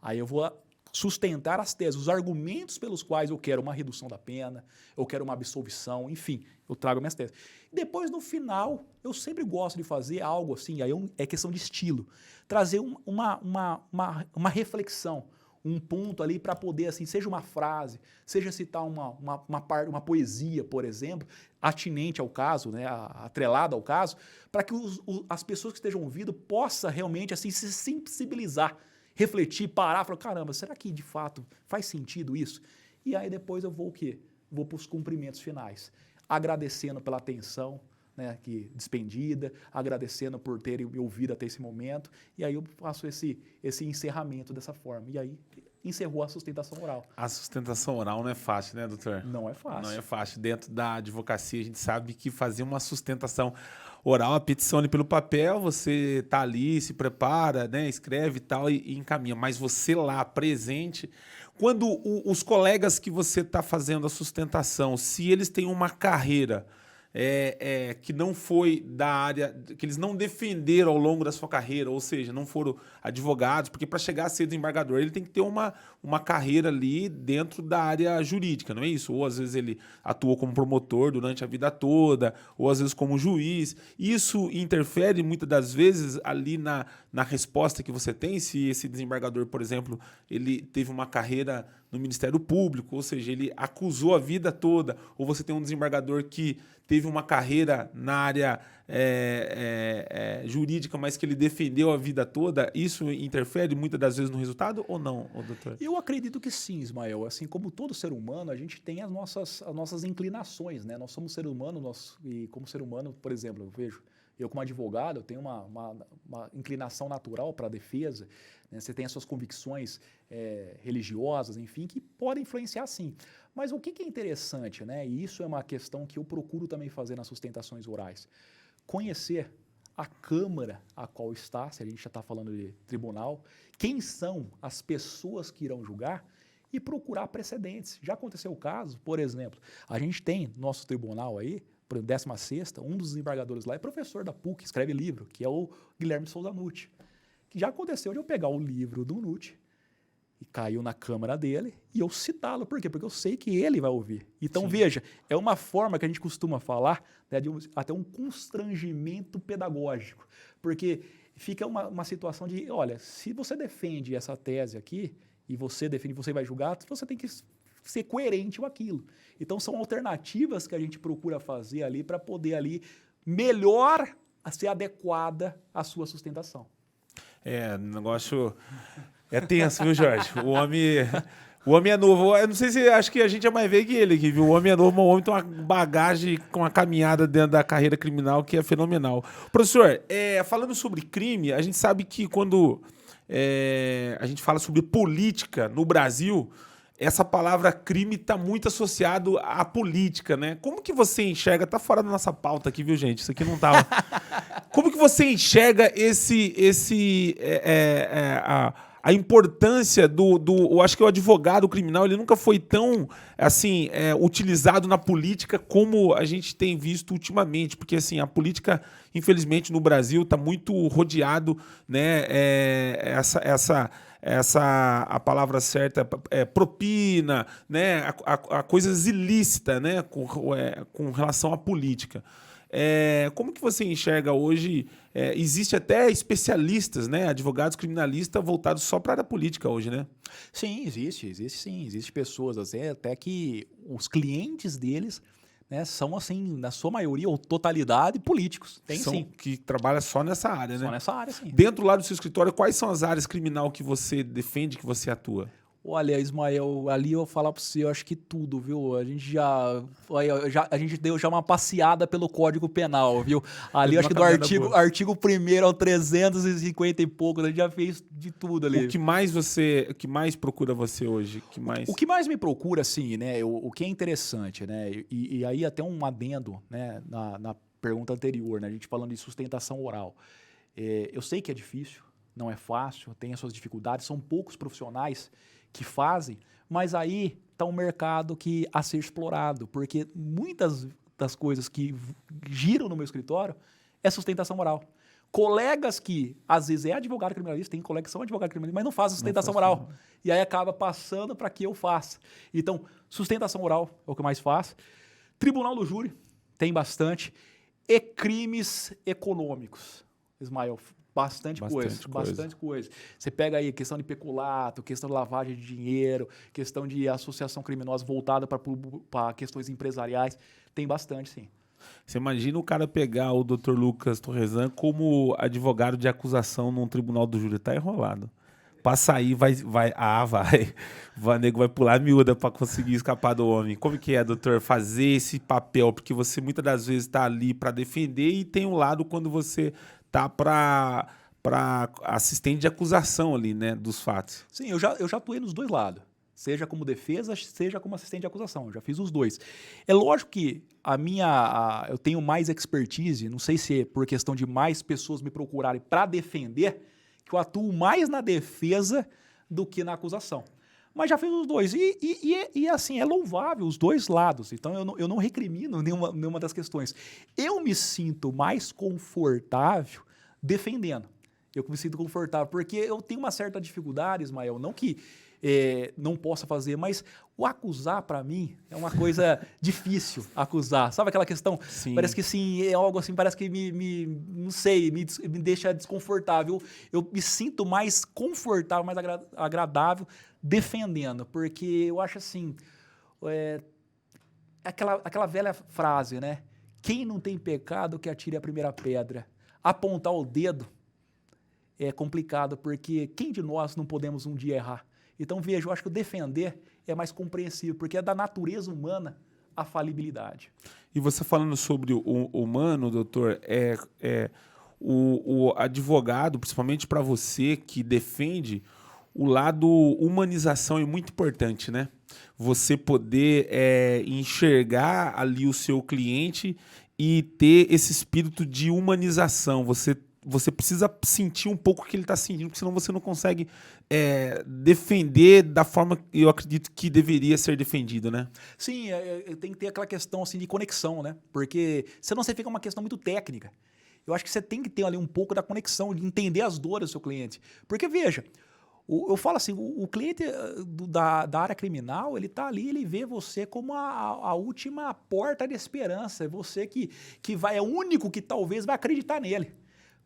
Aí eu vou sustentar as teses, os argumentos pelos quais eu quero uma redução da pena, eu quero uma absolvição, enfim, eu trago minhas teses. Depois, no final, eu sempre gosto de fazer algo assim, aí é questão de estilo, trazer uma reflexão, um ponto ali para poder, assim, seja uma frase, seja citar uma poesia, por exemplo, atinente ao caso, né, atrelada ao caso, para que as pessoas que estejam ouvindo possam realmente assim, se sensibilizar, refletir, parar, falar, caramba, será que de fato faz sentido isso? E aí depois eu vou o quê? Vou para os cumprimentos finais, agradecendo pela atenção, né, despendida, agradecendo por terem me ouvido até esse momento, e aí eu faço esse encerramento dessa forma, e aí encerrou a sustentação oral. A sustentação oral não é fácil, né, doutor? Não é fácil. Não é fácil. Dentro da advocacia, a gente sabe que fazer uma sustentação oral, a petição ali pelo papel, você tá ali, se prepara, né, escreve e tal, e encaminha. Mas você lá, presente, quando os colegas que você está fazendo a sustentação, se eles têm uma carreira que não foi da área, que eles não defenderam ao longo da sua carreira, ou seja, não foram advogados, porque para chegar a ser desembargador ele tem que ter uma carreira ali dentro da área jurídica, não é isso? Ou às vezes ele atuou como promotor durante a vida toda, ou às vezes como juiz. Isso interfere muitas das vezes ali na resposta que você tem, se esse desembargador, por exemplo, ele teve uma carreira no Ministério Público, ou seja, ele acusou a vida toda, ou você tem um desembargador que teve uma carreira na área jurídica, mas que ele defendeu a vida toda, isso interfere muitas das vezes no resultado ou não, doutor? Eu acredito que sim, Ismael. Assim como todo ser humano, a gente tem as nossas inclinações, né? Nós somos ser humano, e como ser humano, por exemplo, eu vejo Eu, como advogado, eu tenho uma inclinação natural para a defesa, né? Você tem as suas convicções religiosas, enfim, que podem influenciar sim. Mas o que é interessante, né? E isso é uma questão que eu procuro também fazer nas sustentações orais. Conhecer a Câmara a qual está, se a gente já está falando de tribunal, quem são as pessoas que irão julgar e procurar precedentes. Já aconteceu o caso, por exemplo, a gente tem nosso tribunal aí, por exemplo, 16ª, um dos desembargadores lá é professor da PUC, escreve livro, que é o Guilherme Souza Nutti. Que já aconteceu de eu pegar o livro do Nutti e caiu na câmara dele e eu citá-lo. Por quê? Porque eu sei que ele vai ouvir. Então, sim, veja, é uma forma que a gente costuma falar, né, de até um constrangimento pedagógico. Porque fica uma situação de, olha, se você defende essa tese aqui e você defende, você vai julgar, você tem que ser coerente com aquilo. Então, são alternativas que a gente procura fazer ali para poder ali melhor ser adequada à sua sustentação. O negócio é tenso, viu, Jorge? O homem é novo. Eu não sei se acho que a gente é mais velho que ele aqui, viu? O homem é novo, mas o homem tem uma bagagem com uma caminhada dentro da carreira criminal que é fenomenal. Professor, falando sobre crime, a gente sabe que quando a gente fala sobre política no Brasil, essa palavra crime está muito associado à política, né? Como que você enxerga? Tá fora da nossa pauta aqui, viu, gente? Isso aqui não tava. Como que você enxerga a importância eu acho que o advogado criminal ele nunca foi tão assim utilizado na política como a gente tem visto ultimamente, porque assim a política infelizmente no Brasil está muito rodeado, né? A palavra certa é propina, né? A coisas ilícitas, né? Com relação à política. Como que você enxerga hoje? Existe até especialistas, né? Advogados criminalistas voltados só para a área política hoje, né? Sim, existe sim. Existem pessoas assim, até que os clientes deles, né, são, assim, na sua maioria ou totalidade, políticos. Tem sim. Que trabalham só nessa área, né? Só nessa área, sim. Dentro lá do seu escritório, quais são as áreas criminal que você defende, que você atua? Olha, Ismael, ali eu vou falar para você, eu acho que tudo, viu? A gente a gente deu já uma passeada pelo Código Penal, viu? Ali eu acho que do artigo 1º ao 350 e pouco, a gente já fez de tudo ali. O que mais procura você hoje? O que mais me procura, assim, né? O que é interessante, né? E aí até um adendo, né? Na pergunta anterior, né? A gente falando de sustentação oral. Eu sei que é difícil, não é fácil, tem as suas dificuldades, são poucos profissionais que fazem, mas aí está um mercado a ser explorado, porque muitas das coisas que giram no meu escritório é sustentação oral. Colegas que, às vezes, advogado criminalista, tem colegas que são advogados criminalistas, mas não fazem sustentação oral. E aí acaba passando para que eu faça. Então, sustentação oral é o que eu mais faço. Tribunal do júri, tem bastante. E crimes econômicos, Ismael. Bastante coisa. Você pega aí questão de peculato, questão de lavagem de dinheiro, questão de associação criminosa voltada para questões empresariais. Tem bastante, sim. Você imagina o cara pegar o Dr. Lucas Torresan como advogado de acusação num tribunal do júri. Tá enrolado. Pra sair, o nego vai pular a miúda pra conseguir escapar do homem. Como que é, doutor, fazer esse papel? Porque você muitas das vezes tá ali pra defender e tem um lado quando você tá para assistente de acusação ali, né, dos fatos. Sim, eu já atuei nos dois lados, seja como defesa, seja como assistente de acusação, eu já fiz os dois. É lógico que eu tenho mais expertise, não sei se é por questão de mais pessoas me procurarem para defender, que eu atuo mais na defesa do que na acusação. Mas já fiz os dois. E assim, é louvável os dois lados. Então, eu não recrimino nenhuma das questões. Eu me sinto mais confortável defendendo. Eu me sinto confortável, porque eu tenho uma certa dificuldade, Ismael, não que não possa fazer, mas o acusar, para mim, é uma coisa difícil, acusar. Sabe aquela questão? Sim. Parece que sim, é algo assim, parece que não sei, me deixa desconfortável. Eu me sinto mais confortável, mais agradável defendendo, porque eu acho assim, aquela velha frase, né? Quem não tem pecado que atire a primeira pedra. Apontar o dedo é complicado, porque quem de nós não podemos um dia errar? Então, veja, eu acho que o defender é mais compreensível, porque é da natureza humana a falibilidade. E você falando sobre o humano, doutor, o advogado, principalmente para você que defende, o lado humanização é muito importante, né? Você poder enxergar ali o seu cliente e ter esse espírito de humanização. Você precisa sentir um pouco o que ele está sentindo, porque senão você não consegue defender da forma que eu acredito que deveria ser defendido, né? Sim, tem que ter aquela questão assim, de conexão, né? Porque senão você fica uma questão muito técnica. Eu acho que você tem que ter ali um pouco da conexão, de entender as dores do seu cliente. Porque, veja, eu falo assim, o cliente da área criminal, ele está ali, ele vê você como a última porta de esperança. É você que é o único que talvez vai acreditar nele.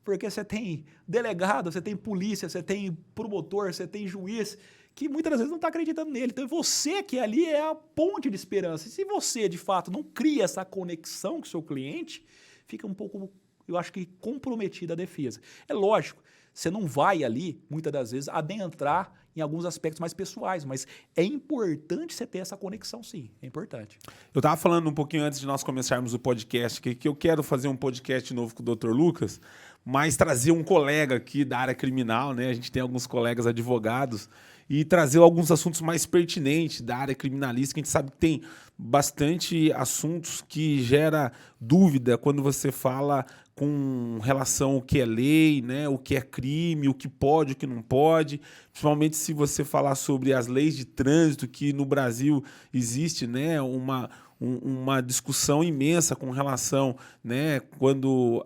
Porque você tem delegado, você tem polícia, você tem promotor, você tem juiz, que muitas das vezes não está acreditando nele. Então, você que ali é a ponte de esperança. E se você, de fato, não cria essa conexão com o seu cliente, fica um pouco, eu acho que, comprometida a defesa. É lógico, você não vai ali, muitas das vezes, adentrar em alguns aspectos mais pessoais, mas é importante você ter essa conexão, sim, é importante. Eu estava falando um pouquinho antes de nós começarmos o podcast, que eu quero fazer um podcast novo com o Dr. Lucas, mas trazer um colega aqui da área criminal, né? A gente tem alguns colegas advogados, e trazer alguns assuntos mais pertinentes da área criminalística. A gente sabe que tem bastante assuntos que gera dúvida quando você fala com relação ao que é lei, né, o que é crime, o que pode, o que não pode, principalmente se você falar sobre as leis de trânsito, que no Brasil existe, né, uma discussão imensa com relação, né, quando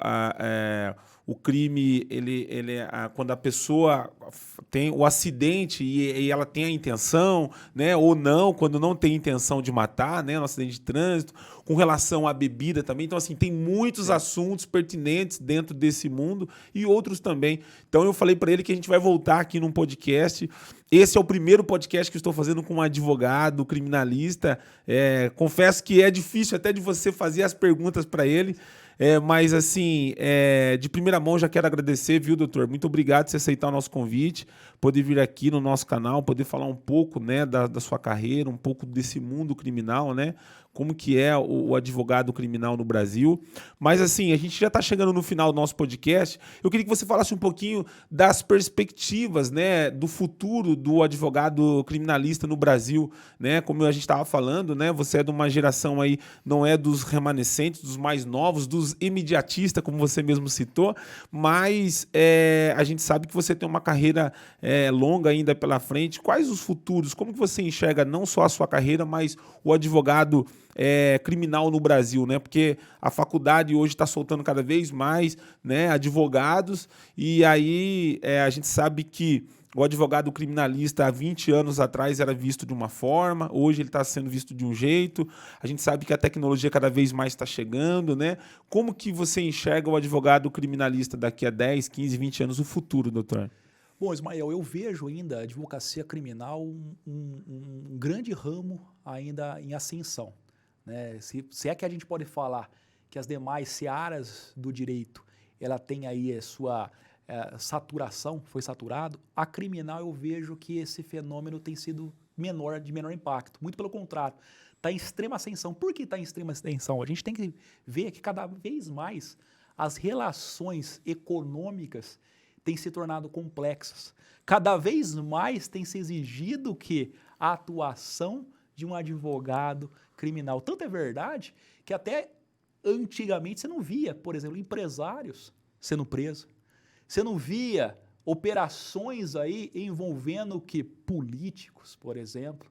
o crime, quando a pessoa tem o acidente e ela tem a intenção, né, ou não, quando não tem intenção de matar, né, no acidente de trânsito, com relação à bebida também. Então, assim, tem muitos assuntos pertinentes dentro desse mundo e outros também. Então, eu falei para ele que a gente vai voltar aqui num podcast. Esse é o primeiro podcast que eu estou fazendo com um advogado, criminalista. Confesso que é difícil até de você fazer as perguntas para ele. Mas, assim, de primeira mão, já quero agradecer, viu, doutor? Muito obrigado por você aceitar o nosso convite, poder vir aqui no nosso canal, poder falar um pouco, né, da sua carreira, um pouco desse mundo criminal, né? Como que é o advogado criminal no Brasil. Mas, assim, a gente já está chegando no final do nosso podcast. Eu queria que você falasse um pouquinho das perspectivas, né, do futuro do advogado criminalista no Brasil, né? Como a gente estava falando, né? Você é de uma geração aí, não é dos remanescentes, dos mais novos, dos imediatistas, como você mesmo citou, mas a gente sabe que você tem uma carreira longa ainda pela frente. Quais os futuros? Como que você enxerga não só a sua carreira, mas o advogado criminal no Brasil, né? Porque a faculdade hoje está soltando cada vez mais, né, advogados, e aí a gente sabe que o advogado criminalista há 20 anos atrás era visto de uma forma, hoje ele está sendo visto de um jeito. A gente sabe que a tecnologia cada vez mais está chegando, né? Como que você enxerga o advogado criminalista daqui a 10, 15, 20 anos, o futuro, doutor? Bom, Ismael, eu vejo ainda a advocacia criminal um grande ramo ainda em ascensão, né? Se é que a gente pode falar que as demais searas do direito ela tem aí a sua saturação, foi saturado, a criminal eu vejo que esse fenômeno tem sido de menor impacto. Muito pelo contrário, está em extrema ascensão. Por que está em extrema ascensão? A gente tem que ver que cada vez mais as relações econômicas têm se tornado complexas. Cada vez mais tem se exigido que a atuação de um advogado criminal. Tanto é verdade que até antigamente você não via, por exemplo, empresários sendo presos. Você não via operações aí envolvendo que políticos, por exemplo.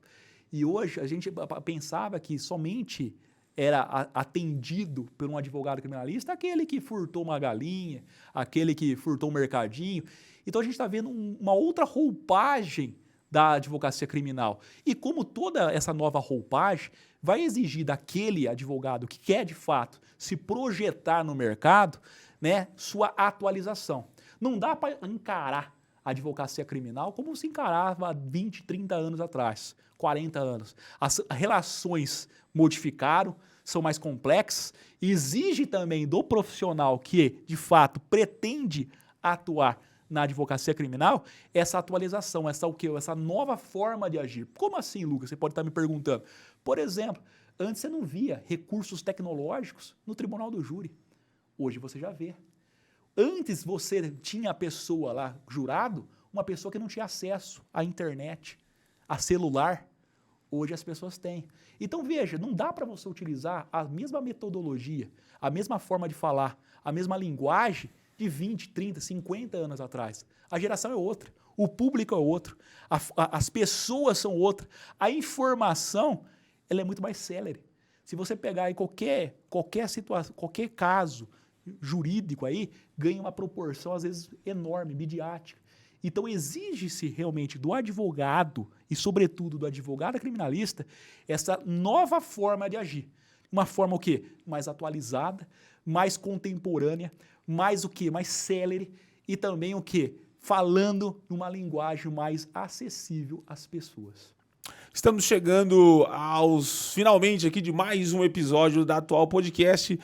E hoje a gente pensava que somente era atendido por um advogado criminalista aquele que furtou uma galinha, aquele que furtou um mercadinho. Então a gente está vendo uma outra roupagem da advocacia criminal. E como toda essa nova roupagem vai exigir daquele advogado que quer, de fato, se projetar no mercado, né, sua atualização. Não dá para encarar a advocacia criminal como se encarava há 20, 30 anos atrás, 40 anos. As relações modificaram, são mais complexas, e exige também do profissional que, de fato, pretende atuar na advocacia criminal, essa atualização, essa nova forma de agir. Como assim, Lucas? Você pode estar me perguntando. Por exemplo, Antes você não via recursos tecnológicos no tribunal do júri. Hoje você já vê. Antes você tinha a pessoa lá, jurado, uma pessoa que não tinha acesso à internet, a celular. Hoje as pessoas têm. Então veja, não dá para você utilizar a mesma metodologia, a mesma forma de falar, a mesma linguagem de 20, 30, 50 anos atrás. A geração é outra, o público é outro, as pessoas são outras, a informação ela é muito mais célere. Se você pegar aí qualquer situação, qualquer caso jurídico aí, ganha uma proporção às vezes enorme, midiática. Então exige-se realmente do advogado e sobretudo do advogado criminalista essa nova forma de agir. Uma forma o quê? Mais atualizada, mais contemporânea, mais o quê? Mais célere e também o quê? Falando numa linguagem mais acessível às pessoas. Estamos chegando aos finalmente aqui de mais um episódio da Atual Podcast.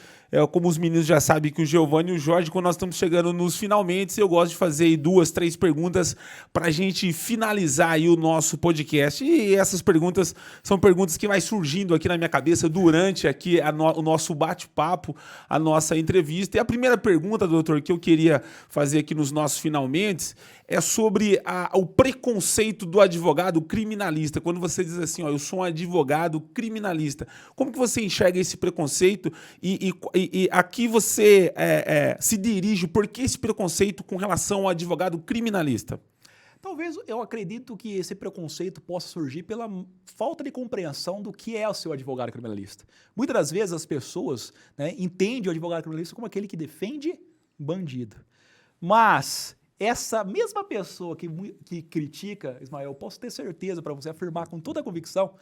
Como os meninos já sabem que o Giovanni e o Jorge, quando nós estamos chegando nos finalmente, eu gosto de fazer aí 2, 3 perguntas para a gente finalizar aí o nosso podcast. E essas perguntas são perguntas que vai surgindo aqui na minha cabeça durante aqui o nosso bate-papo, a nossa entrevista. E a primeira pergunta, doutor, que eu queria fazer aqui nos nossos finalmente é sobre o preconceito do advogado criminalista. Quando você diz assim, ó, eu sou um advogado criminalista, como que você enxerga esse preconceito e aqui você se dirige, por que esse preconceito com relação ao advogado criminalista? Talvez eu acredito que esse preconceito possa surgir pela falta de compreensão do que é o seu advogado criminalista. Muitas das vezes as pessoas, né, entendem o advogado criminalista como aquele que defende bandido. Mas essa mesma pessoa que critica, Ismael, eu posso ter certeza para você afirmar com toda a convicção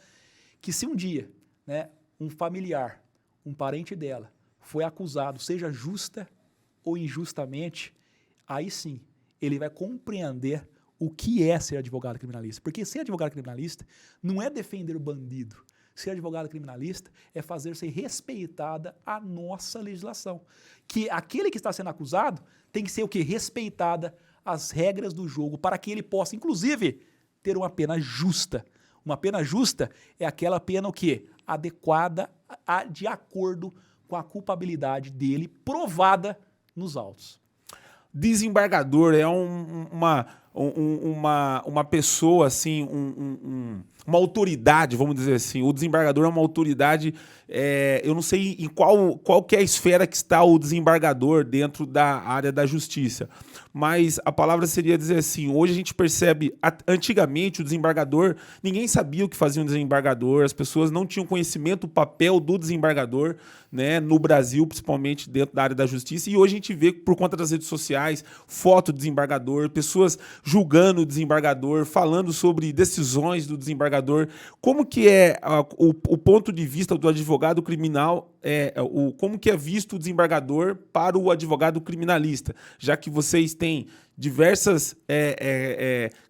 que se um dia, né, um familiar, um parente dela, foi acusado, seja justa ou injustamente, aí sim, ele vai compreender o que é ser advogado criminalista. Porque ser advogado criminalista não é defender o bandido. Ser advogado criminalista é fazer ser respeitada a nossa legislação. Que aquele que está sendo acusado tem que ser o quê? Respeitada as regras do jogo para que ele possa, inclusive, ter uma pena justa. Uma pena justa é aquela pena o quê? Adequada, de acordo com a culpabilidade dele provada nos autos. Desembargador é uma pessoa, assim, uma autoridade, vamos dizer assim. O desembargador é uma autoridade, eu não sei em qual que é a esfera que está o desembargador dentro da área da justiça, mas a palavra seria dizer assim, hoje a gente percebe, antigamente o desembargador, ninguém sabia o que fazia um desembargador, as pessoas não tinham conhecimento do papel do desembargador, né, no Brasil, principalmente dentro da área da justiça, e hoje a gente vê, por conta das redes sociais, foto do desembargador, pessoas julgando o desembargador, falando sobre decisões do desembargador. Como que é o ponto de vista do advogado criminal, como que é visto o desembargador para o advogado criminalista, já que vocês têm diversos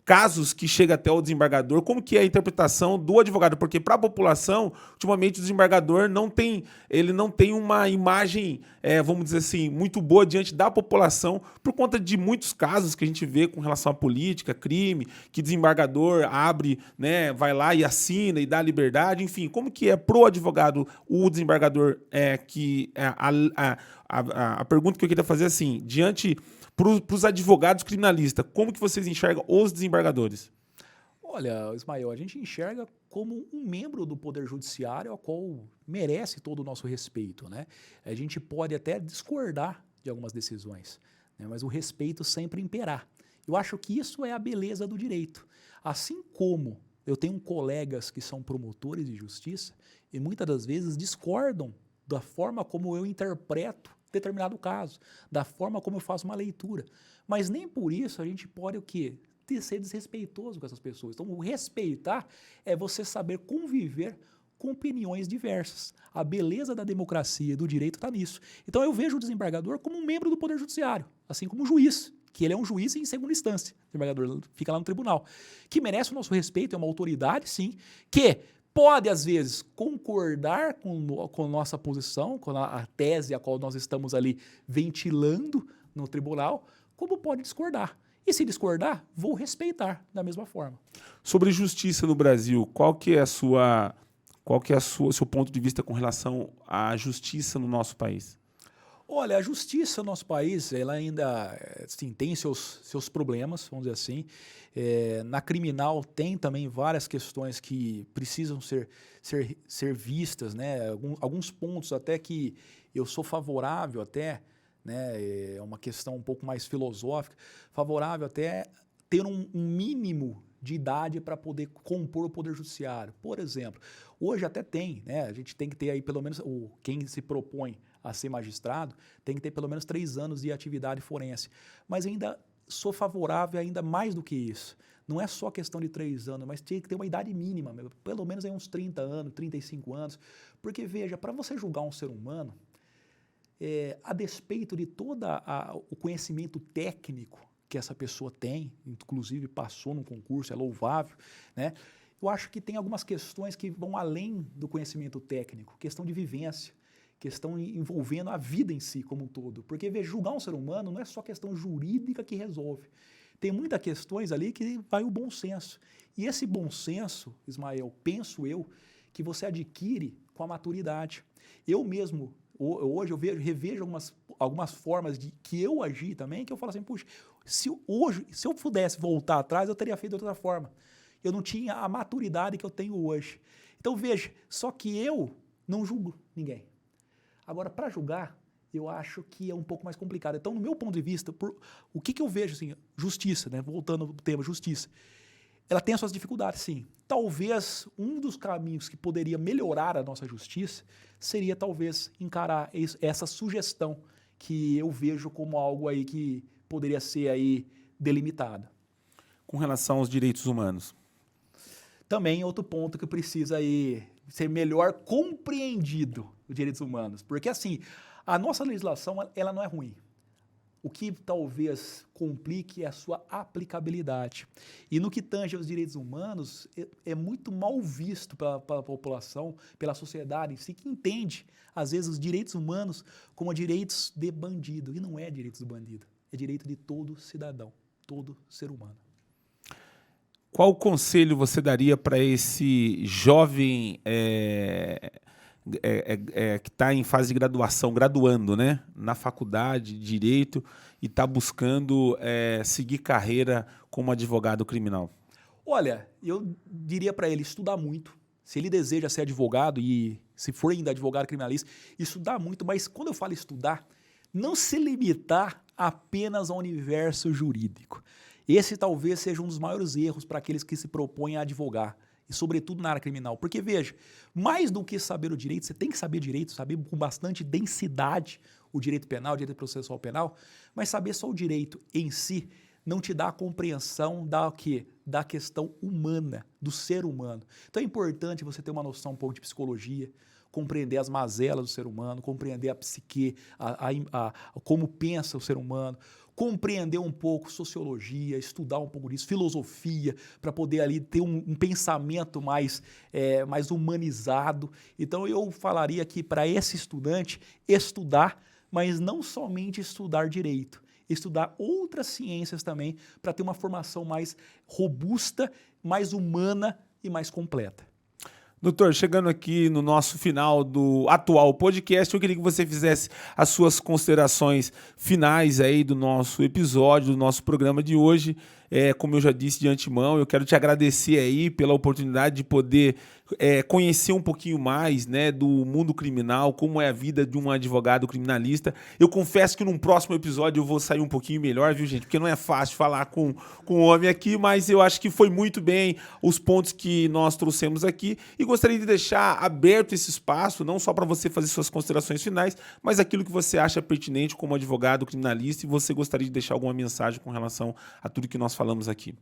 casos que chegam até o desembargador, como que é a interpretação do advogado? Porque para a população, ultimamente o desembargador não tem uma imagem, vamos dizer assim, muito boa diante da população, por conta de muitos casos que a gente vê com relação à política, crime, que desembargador abre, né, vai lá e assina e dá liberdade, enfim, como que é pro advogado o desembargador, a pergunta que eu queria fazer é assim, diante para os advogados criminalistas, como que vocês enxergam os desembargadores? Olha, Ismael, a gente enxerga como um membro do Poder Judiciário ao qual merece todo o nosso respeito, né? A gente pode até discordar de algumas decisões, né? Mas o respeito sempre imperar. Eu acho que isso é a beleza do direito. Assim como eu tenho colegas que são promotores de justiça e muitas das vezes discordam da forma como eu interpreto determinado caso, da forma como eu faço uma leitura. Mas nem por isso a gente pode o quê? Ser desrespeitoso com essas pessoas. Então, o respeitar é você saber conviver com opiniões diversas. A beleza da democracia e do direito está nisso. Então, eu vejo o desembargador como um membro do Poder Judiciário, assim como o juiz, que ele é um juiz em segunda instância. O desembargador fica lá no tribunal. Que merece o nosso respeito, é uma autoridade, sim, que pode, às vezes, concordar com nossa posição, com a tese a qual nós estamos ali ventilando no tribunal, como pode discordar. E se discordar, vou respeitar da mesma forma. Sobre justiça no Brasil, qual que é a sua Qual que é o seu ponto de vista com relação à justiça no nosso país? Olha, a justiça no nosso país, ela ainda assim, tem seus problemas, vamos dizer assim. Na criminal tem também várias questões que precisam ser vistas, né? Alguns pontos até que eu sou favorável até, né? É uma questão um pouco mais filosófica, favorável até ter um mínimo de idade para poder compor o Poder Judiciário. Por exemplo, hoje até tem, né? A gente tem que ter aí pelo menos, quem se propõe a ser magistrado, tem que ter pelo menos 3 anos de atividade forense. Mas ainda sou favorável ainda mais do que isso. Não é só questão de 3 anos, mas tinha que ter uma idade mínima, pelo menos aí uns 30 anos, 35 anos. Porque, veja, para você julgar um ser humano, a despeito de todo o conhecimento técnico que essa pessoa tem, inclusive passou num concurso, é louvável, né? Eu acho que tem algumas questões que vão além do conhecimento técnico, questão de vivência, questão envolvendo a vida em si como um todo. Porque, veja, julgar um ser humano não é só questão jurídica que resolve. Tem muitas questões ali que vai o bom senso. E esse bom senso, Ismael, penso eu, que você adquire com a maturidade. Eu mesmo, hoje eu revejo algumas formas que eu agi também, que eu falo assim, puxa, se eu pudesse voltar atrás, eu teria feito de outra forma. Eu não tinha a maturidade que eu tenho hoje. Então, veja, só que eu não julgo ninguém. Agora, para julgar, eu acho que é um pouco mais complicado. Então, no meu ponto de vista, o que eu vejo, assim, justiça, né? Voltando ao tema justiça, ela tem as suas dificuldades, sim. Talvez um dos caminhos que poderia melhorar a nossa justiça seria, talvez, encarar essa sugestão que eu vejo como algo aí que poderia ser aí delimitada. Com relação aos direitos humanos? Também outro ponto que precisa aí ser melhor compreendido, os direitos humanos. Porque, assim, a nossa legislação, ela não é ruim. O que talvez complique é a sua aplicabilidade. E no que tange aos direitos humanos, é muito mal visto pela população, pela sociedade em si, que entende, às vezes, os direitos humanos como direitos de bandido. E não é direitos do bandido, é direito de todo cidadão, todo ser humano. Qual conselho você daria para esse jovem que está em fase de graduação, graduando, né, na faculdade de Direito e está buscando seguir carreira como advogado criminal? Olha, eu diria para ele estudar muito. Se ele deseja ser advogado e se for ainda advogado criminalista, estudar muito, mas quando eu falo estudar, não se limitar apenas ao universo jurídico. Esse talvez seja um dos maiores erros para aqueles que se propõem a advogar, e sobretudo na área criminal. Porque, veja, mais do que saber o direito, você tem que saber direito, saber com bastante densidade o direito penal, o direito processual penal, mas saber só o direito em si não te dá a compreensão da questão humana, do ser humano. Então é importante você ter uma noção um pouco de psicologia, compreender as mazelas do ser humano, compreender a psique, como pensa o ser humano, compreender um pouco sociologia, estudar um pouco disso, filosofia, para poder ali ter um pensamento mais humanizado. Então eu falaria que para esse estudante estudar, mas não somente estudar direito, estudar outras ciências também para ter uma formação mais robusta, mais humana e mais completa. Doutor, chegando aqui no nosso final do atual podcast, eu queria que você fizesse as suas considerações finais aí do nosso episódio, do nosso programa de hoje. Como eu já disse de antemão, eu quero te agradecer aí pela oportunidade de poder conhecer um pouquinho mais, né, do mundo criminal, como é a vida de um advogado criminalista. Eu confesso que num próximo episódio eu vou sair um pouquinho melhor, viu, gente? Porque não é fácil falar com o homem aqui, mas eu acho que foi muito bem os pontos que nós trouxemos aqui e gostaria de deixar aberto esse espaço, não só para você fazer suas considerações finais, mas aquilo que você acha pertinente como advogado criminalista e você gostaria de deixar alguma mensagem com relação a tudo que nós falamos aqui.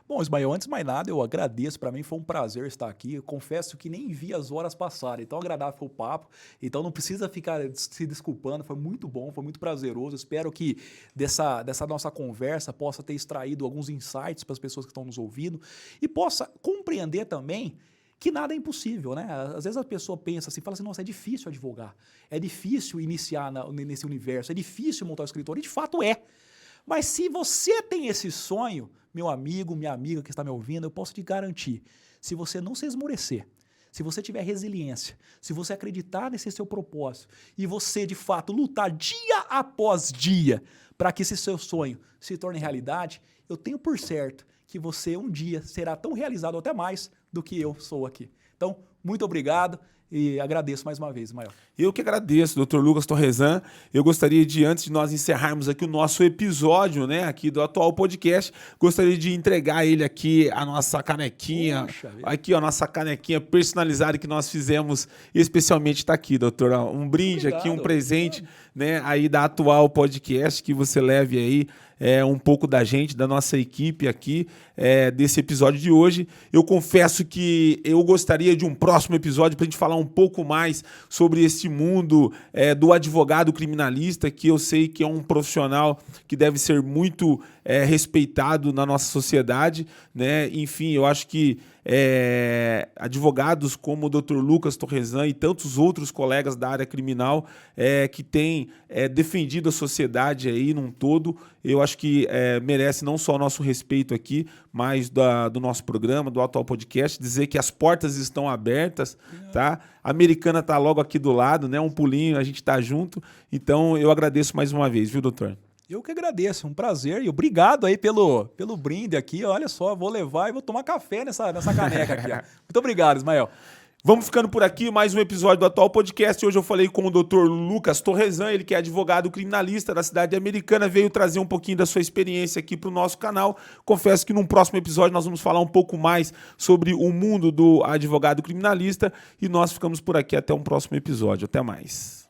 Bom, Ismael, antes de mais nada, eu agradeço, para mim foi um prazer estar aqui, eu confesso que nem vi as horas passarem, então agradável foi o papo, então não precisa ficar se desculpando, foi muito bom, foi muito prazeroso, espero que dessa nossa conversa possa ter extraído alguns insights para as pessoas que estão nos ouvindo e possa compreender também que nada é impossível, né? Às vezes a pessoa pensa assim, fala assim, nossa, é difícil advogar, é difícil iniciar nesse universo, é difícil montar um escritório, e de fato é. Mas se você tem esse sonho, meu amigo, minha amiga que está me ouvindo, eu posso te garantir, se você não se esmorecer, Se você tiver resiliência, se você acreditar nesse seu propósito e você, de fato, lutar dia após dia para que esse seu sonho se torne realidade, eu tenho por certo que você um dia será tão realizado ou até mais do que eu sou aqui. Então, muito obrigado e agradeço mais uma vez, Ismael. Eu que agradeço, Dr. Lucas Torrezan. Eu gostaria de, antes de nós encerrarmos aqui o nosso episódio, né, aqui do Atual Podcast, gostaria de entregar a ele aqui a nossa canequinha. Poxa, aqui, ó, a nossa canequinha personalizada que nós fizemos, especialmente está aqui, doutor. Um brinde aqui, um presente, né, aí da Atual Podcast, que você leve aí um pouco da gente, da nossa equipe aqui, desse episódio de hoje. Eu confesso que eu gostaria de um próximo episódio para a gente falar um pouco mais sobre esse mundo do advogado criminalista, que eu sei que é um profissional que deve ser muito respeitado na nossa sociedade, né? Enfim, eu acho que advogados como o Dr. Lucas Torrezan e tantos outros colegas da área criminal que têm defendido a sociedade aí num todo, eu acho que merece não só o nosso respeito aqui, mas do nosso programa, do Atual Podcast, dizer que as portas estão abertas, tá? A Americana tá logo aqui do lado, né? Um pulinho, a gente tá junto. Então, eu agradeço mais uma vez, viu, doutor? Eu que agradeço, um prazer e obrigado aí pelo brinde aqui. Olha só, vou levar e vou tomar café nessa caneca aqui. Ó. Muito obrigado, Ismael. Vamos ficando por aqui, mais um episódio do Atual Podcast. Hoje eu falei com o Dr. Lucas Torrezan, ele que é advogado criminalista da cidade Americana, veio trazer um pouquinho da sua experiência aqui para o nosso canal. Confesso que num próximo episódio nós vamos falar um pouco mais sobre o mundo do advogado criminalista e nós ficamos por aqui até um próximo episódio. Até mais.